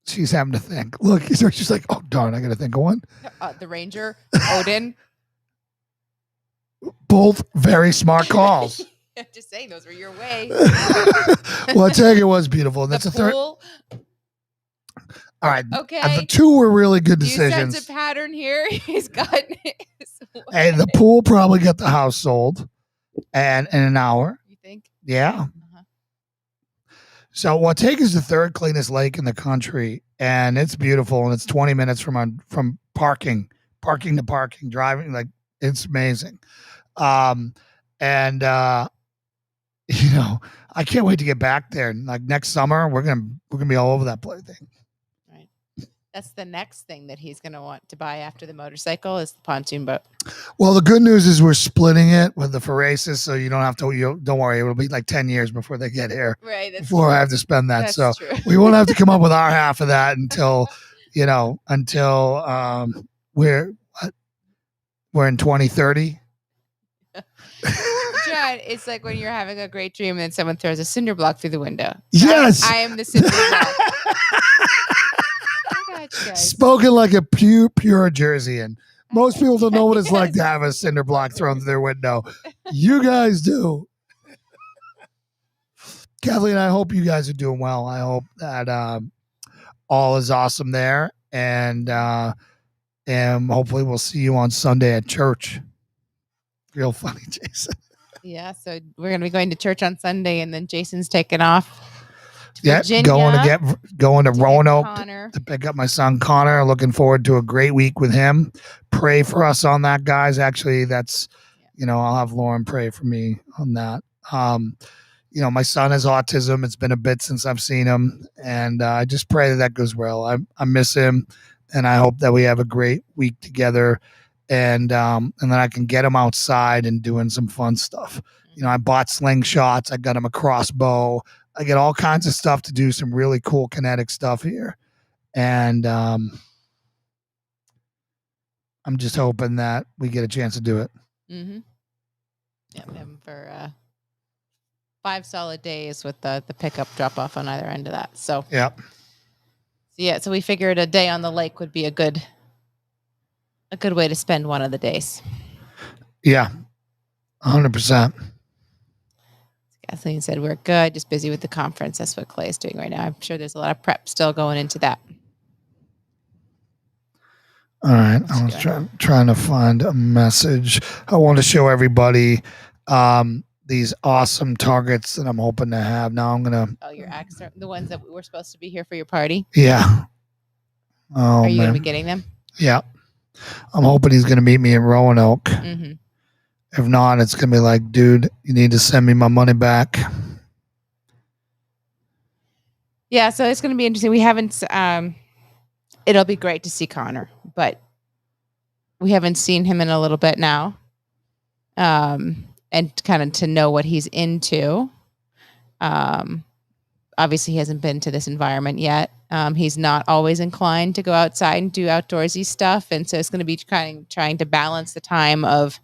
Speaker 1: She's having to think. Look, she's like, oh darn, I gotta think of one.
Speaker 2: The Ranger, Odin.
Speaker 1: Both very smart calls.
Speaker 2: I'm just saying, those were your way.
Speaker 1: Well, I tell you, it was beautiful. That's
Speaker 2: The
Speaker 1: a third.
Speaker 2: pool.
Speaker 1: All right.
Speaker 2: Okay.
Speaker 1: The two were really good
Speaker 2: Do you
Speaker 1: decisions.
Speaker 2: sense a pattern here? He's got his
Speaker 1: Hey, the pool probably got the house sold, and in an hour.
Speaker 2: You think?
Speaker 1: Yeah.
Speaker 2: Uh-huh.
Speaker 1: So Watega's the third cleanest lake in the country, and it's beautiful, and it's 20 minutes from parking to parking, driving. Like, it's amazing. And you know, I can't wait to get back there. Like, next summer, we're gonna be all over that place thing.
Speaker 2: Right. That's the next thing that he's gonna want to buy after the motorcycle is the pontoon boat.
Speaker 1: Well, the good news is we're splitting it with the Phrases, so you don't have to. Don't worry, it'll be like 10 years before they get here.
Speaker 2: Right. That's
Speaker 1: Before
Speaker 2: true.
Speaker 1: I have to spend that.
Speaker 2: That's
Speaker 1: So
Speaker 2: true.
Speaker 1: we won't have to come up with our half of that until we're in 2030.
Speaker 2: John, it's like when you're having a great dream and then someone throws a cinder block through the window.
Speaker 1: Yes.
Speaker 2: I am the cinder block. I got you guys.
Speaker 1: Spoken like a pure Jerseyan. Most people don't know what it's like to have a cinder block thrown through their window. You guys do. Kathleen, I hope you guys are doing well. I hope that all is awesome there. And hopefully we'll see you on Sunday at church. Real funny, Jason.
Speaker 2: Yeah, so we're going to be going to church on Sunday, and then Jason's taking off to
Speaker 1: Yeah,
Speaker 2: Virginia
Speaker 1: going to
Speaker 2: get
Speaker 1: Roanoke
Speaker 2: Connor.
Speaker 1: to pick up my son Connor. Looking forward to a great week with him. Pray for us on that, guys. Actually, that's I'll have Lauren pray for me on that. My son has autism. It's been a bit since I've seen him, and I just pray that goes well. I miss him, and I hope that we have a great week together. And then I can get him outside and doing some fun stuff. I bought slingshots. I got him a crossbow. I get all kinds of stuff to do some really cool kinetic stuff here. And I'm just hoping that we get a chance to do it.
Speaker 2: Mm-hmm. Yeah, we have him for 5 solid days with the pickup drop off on either end of that. So so we figured a day on the lake would be a good way to spend one of the days.
Speaker 1: Yeah, 100%.
Speaker 2: Kathleen said we're good, just busy with the conference. That's what Clay is doing right now. I'm sure there's a lot of prep still going into that.
Speaker 1: All right, I was trying to find a message. I want to show everybody these awesome targets that I'm hoping to have. Now I'm gonna.
Speaker 2: Oh, your axe, the ones that were supposed to be here for your party.
Speaker 1: Yeah. Oh,
Speaker 2: are you
Speaker 1: man.
Speaker 2: going to be getting them?
Speaker 1: Yeah. I'm hoping he's going to meet me in Roanoke.
Speaker 2: Mm-hmm.
Speaker 1: If not, it's going to be like, dude, you need to send me my money back.
Speaker 2: Yeah, so it's going to be interesting. We haven't, it'll be great to see Connor, but we haven't seen him in a little bit now. And kind of to know what he's into. Obviously, he hasn't been to this environment yet. He's not always inclined to go outside and do outdoorsy stuff. And so it's going to be trying to balance the time of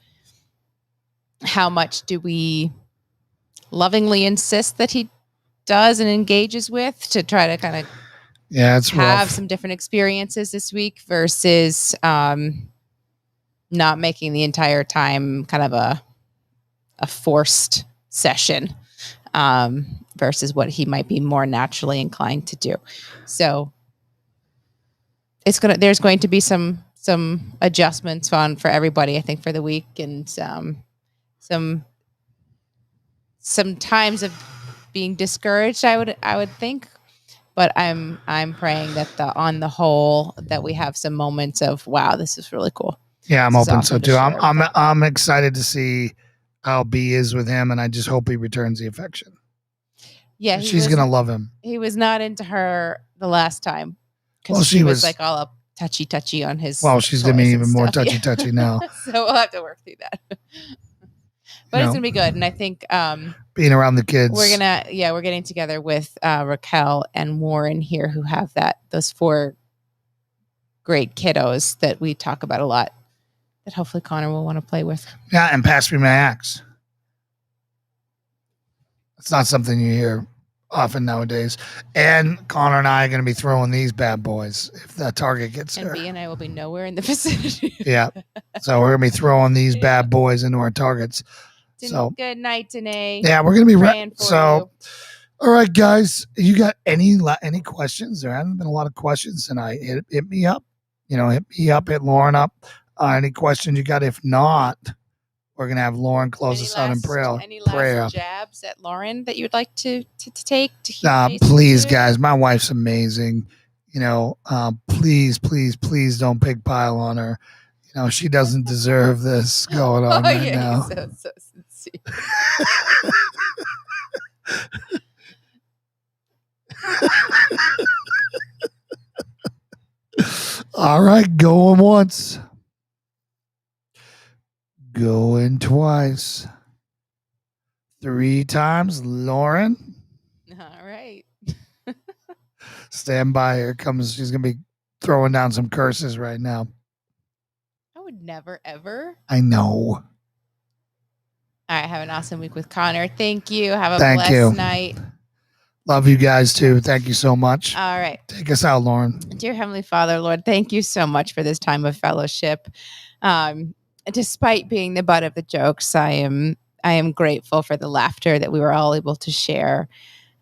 Speaker 2: how much do we lovingly insist that he does and engages with to try to kind of
Speaker 1: it's
Speaker 2: have
Speaker 1: rough.
Speaker 2: some different experiences this week versus not making the entire time kind of a forced session. Versus what he might be more naturally inclined to do. So there's going to be some adjustments for everybody, I think, for the week, and some times of being discouraged, I would think. But I'm praying that on the whole that we have some moments of, wow, this is really cool.
Speaker 1: Yeah, I'm
Speaker 2: This is
Speaker 1: hoping
Speaker 2: awesome
Speaker 1: so too.
Speaker 2: to
Speaker 1: I'm excited to see how B is with him, and I just hope he returns the affection.
Speaker 2: Yeah,
Speaker 1: she's gonna love him.
Speaker 2: He was not into her the last time because
Speaker 1: Well,
Speaker 2: she was like all up touchy on his.
Speaker 1: Well, she's gonna be even more touchy now.
Speaker 2: So we'll have to work through that. But
Speaker 1: You
Speaker 2: it's
Speaker 1: know,
Speaker 2: gonna be good. And I think
Speaker 1: being around the kids.
Speaker 2: we're getting together with Raquel and Warren here, who have those 4 great kiddos that we talk about a lot, that hopefully Connor will want to play with.
Speaker 1: Yeah, and pass me my axe. It's not something you hear often nowadays. And Connor and I are going to be throwing these bad boys if that target gets
Speaker 2: And
Speaker 1: there.
Speaker 2: B and I will be nowhere in the vicinity.
Speaker 1: Yeah. So we're going to be throwing these bad boys into our targets. So
Speaker 2: good night, Danae.
Speaker 1: yeah, we're going to be
Speaker 2: praying for you.
Speaker 1: All right, guys, you got any questions? There haven't been a lot of questions tonight. Hit me up. Hit me up, hit Lauren up. Any questions you got? If not, we're gonna have Lauren close us out in prayer.
Speaker 2: Any last jabs at Lauren that you would like to take?
Speaker 1: Please, guys, my wife's amazing. Please, please, please don't pig pile on her. She doesn't deserve this going on right now.
Speaker 2: So sincere.
Speaker 1: All right, going once, going twice, 3 times, Lauren.
Speaker 2: All right.
Speaker 1: Stand by. Here comes. She's gonna be throwing down some curses right now.
Speaker 2: I would never ever.
Speaker 1: I know.
Speaker 2: All right. Have an awesome week with Connor. Thank you. Have a blessed night.
Speaker 1: Love you guys too. Thank you so much.
Speaker 2: All right.
Speaker 1: Take us out, Lauren.
Speaker 2: Dear Heavenly Father, Lord, thank you so much for this time of fellowship. Despite being the butt of the jokes, I am grateful for the laughter that we were all able to share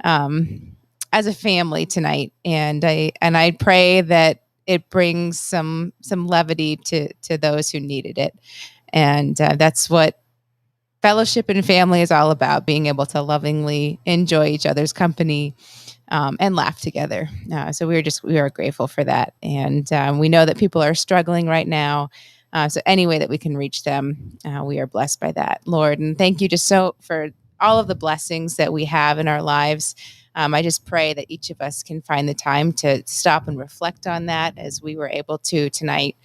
Speaker 2: as a family tonight. And I pray that it brings some levity to those who needed it. And that's what fellowship and family is all about, being able to lovingly enjoy each other's company and laugh together. So we are grateful for that. And we know that people are struggling right now. So any way that we can reach them, we are blessed by that, Lord. And thank you just so for all of the blessings that we have in our lives. I just pray that each of us can find the time to stop and reflect on that, as we were able to tonight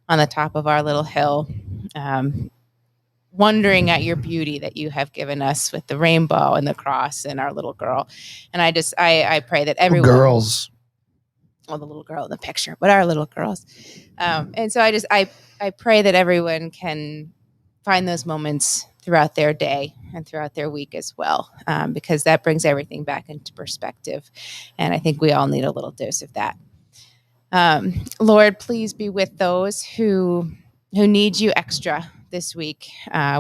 Speaker 2: on the top of our little hill, wondering at your beauty that you have given us with the rainbow and the cross and our little girl. And I pray that everyone,
Speaker 1: girls,
Speaker 2: well, the little girl in the picture, but our little girls. And so I pray that everyone can find those moments throughout their day and throughout their week as well, because that brings everything back into perspective. And I think we all need a little dose of that. Lord, please be with those who need you extra this week,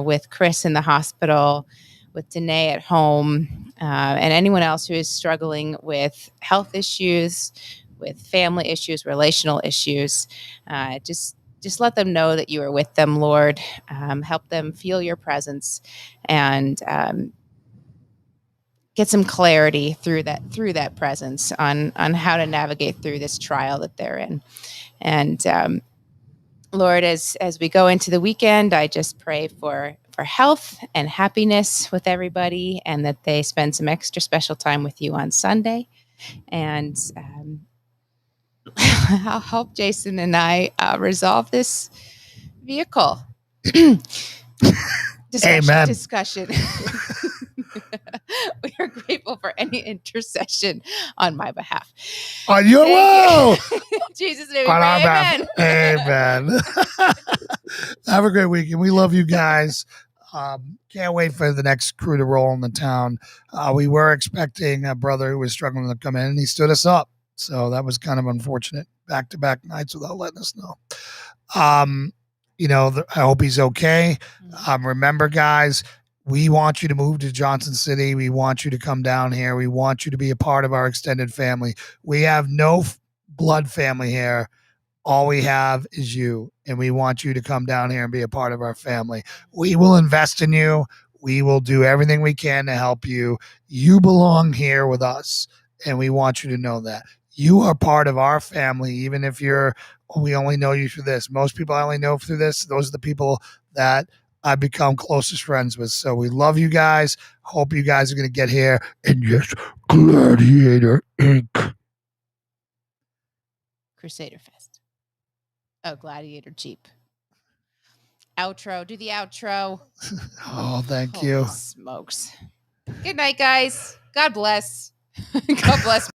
Speaker 2: with Chris in the hospital, with Danae at home, and anyone else who is struggling with health issues, with family issues, relational issues. Just let them know that you are with them, Lord. Help them feel your presence, and get some clarity through that presence on how to navigate through this trial that they're in. And Lord, as we go into the weekend, I just pray for health and happiness with everybody, and that they spend some extra special time with you on Sunday. And I'll help Jason and I resolve this vehicle discussion. We are grateful for any intercession on my behalf.
Speaker 1: On your will.
Speaker 2: Jesus' name we pray. Amen.
Speaker 1: Amen. Have a great weekend. We love you guys. Can't wait for the next crew to roll in the town. We were expecting a brother who was struggling to come in, and he stood us up. So that was kind of unfortunate. Back-to-back nights without letting us know. I hope he's okay. Remember, guys, we want you to move to Johnson City. We want you to come down here. We want you to be a part of our extended family. We have no blood family here. All we have is you, and we want you to come down here and be a part of our family. We will invest in you. We will do everything we can to help you. You belong here with us, and we want you to know that. You are part of our family, even if we only know you through this. Most people I only know through this. Those are the people that I've become closest friends with. So we love you guys. Hope you guys are going to get here. And yes, Gladiator Inc.
Speaker 2: Crusader Fest. Oh, Gladiator Jeep. Outro. Do the outro.
Speaker 1: Oh, thank
Speaker 2: Holy
Speaker 1: you.
Speaker 2: smokes. Good night, guys. God bless. God bless.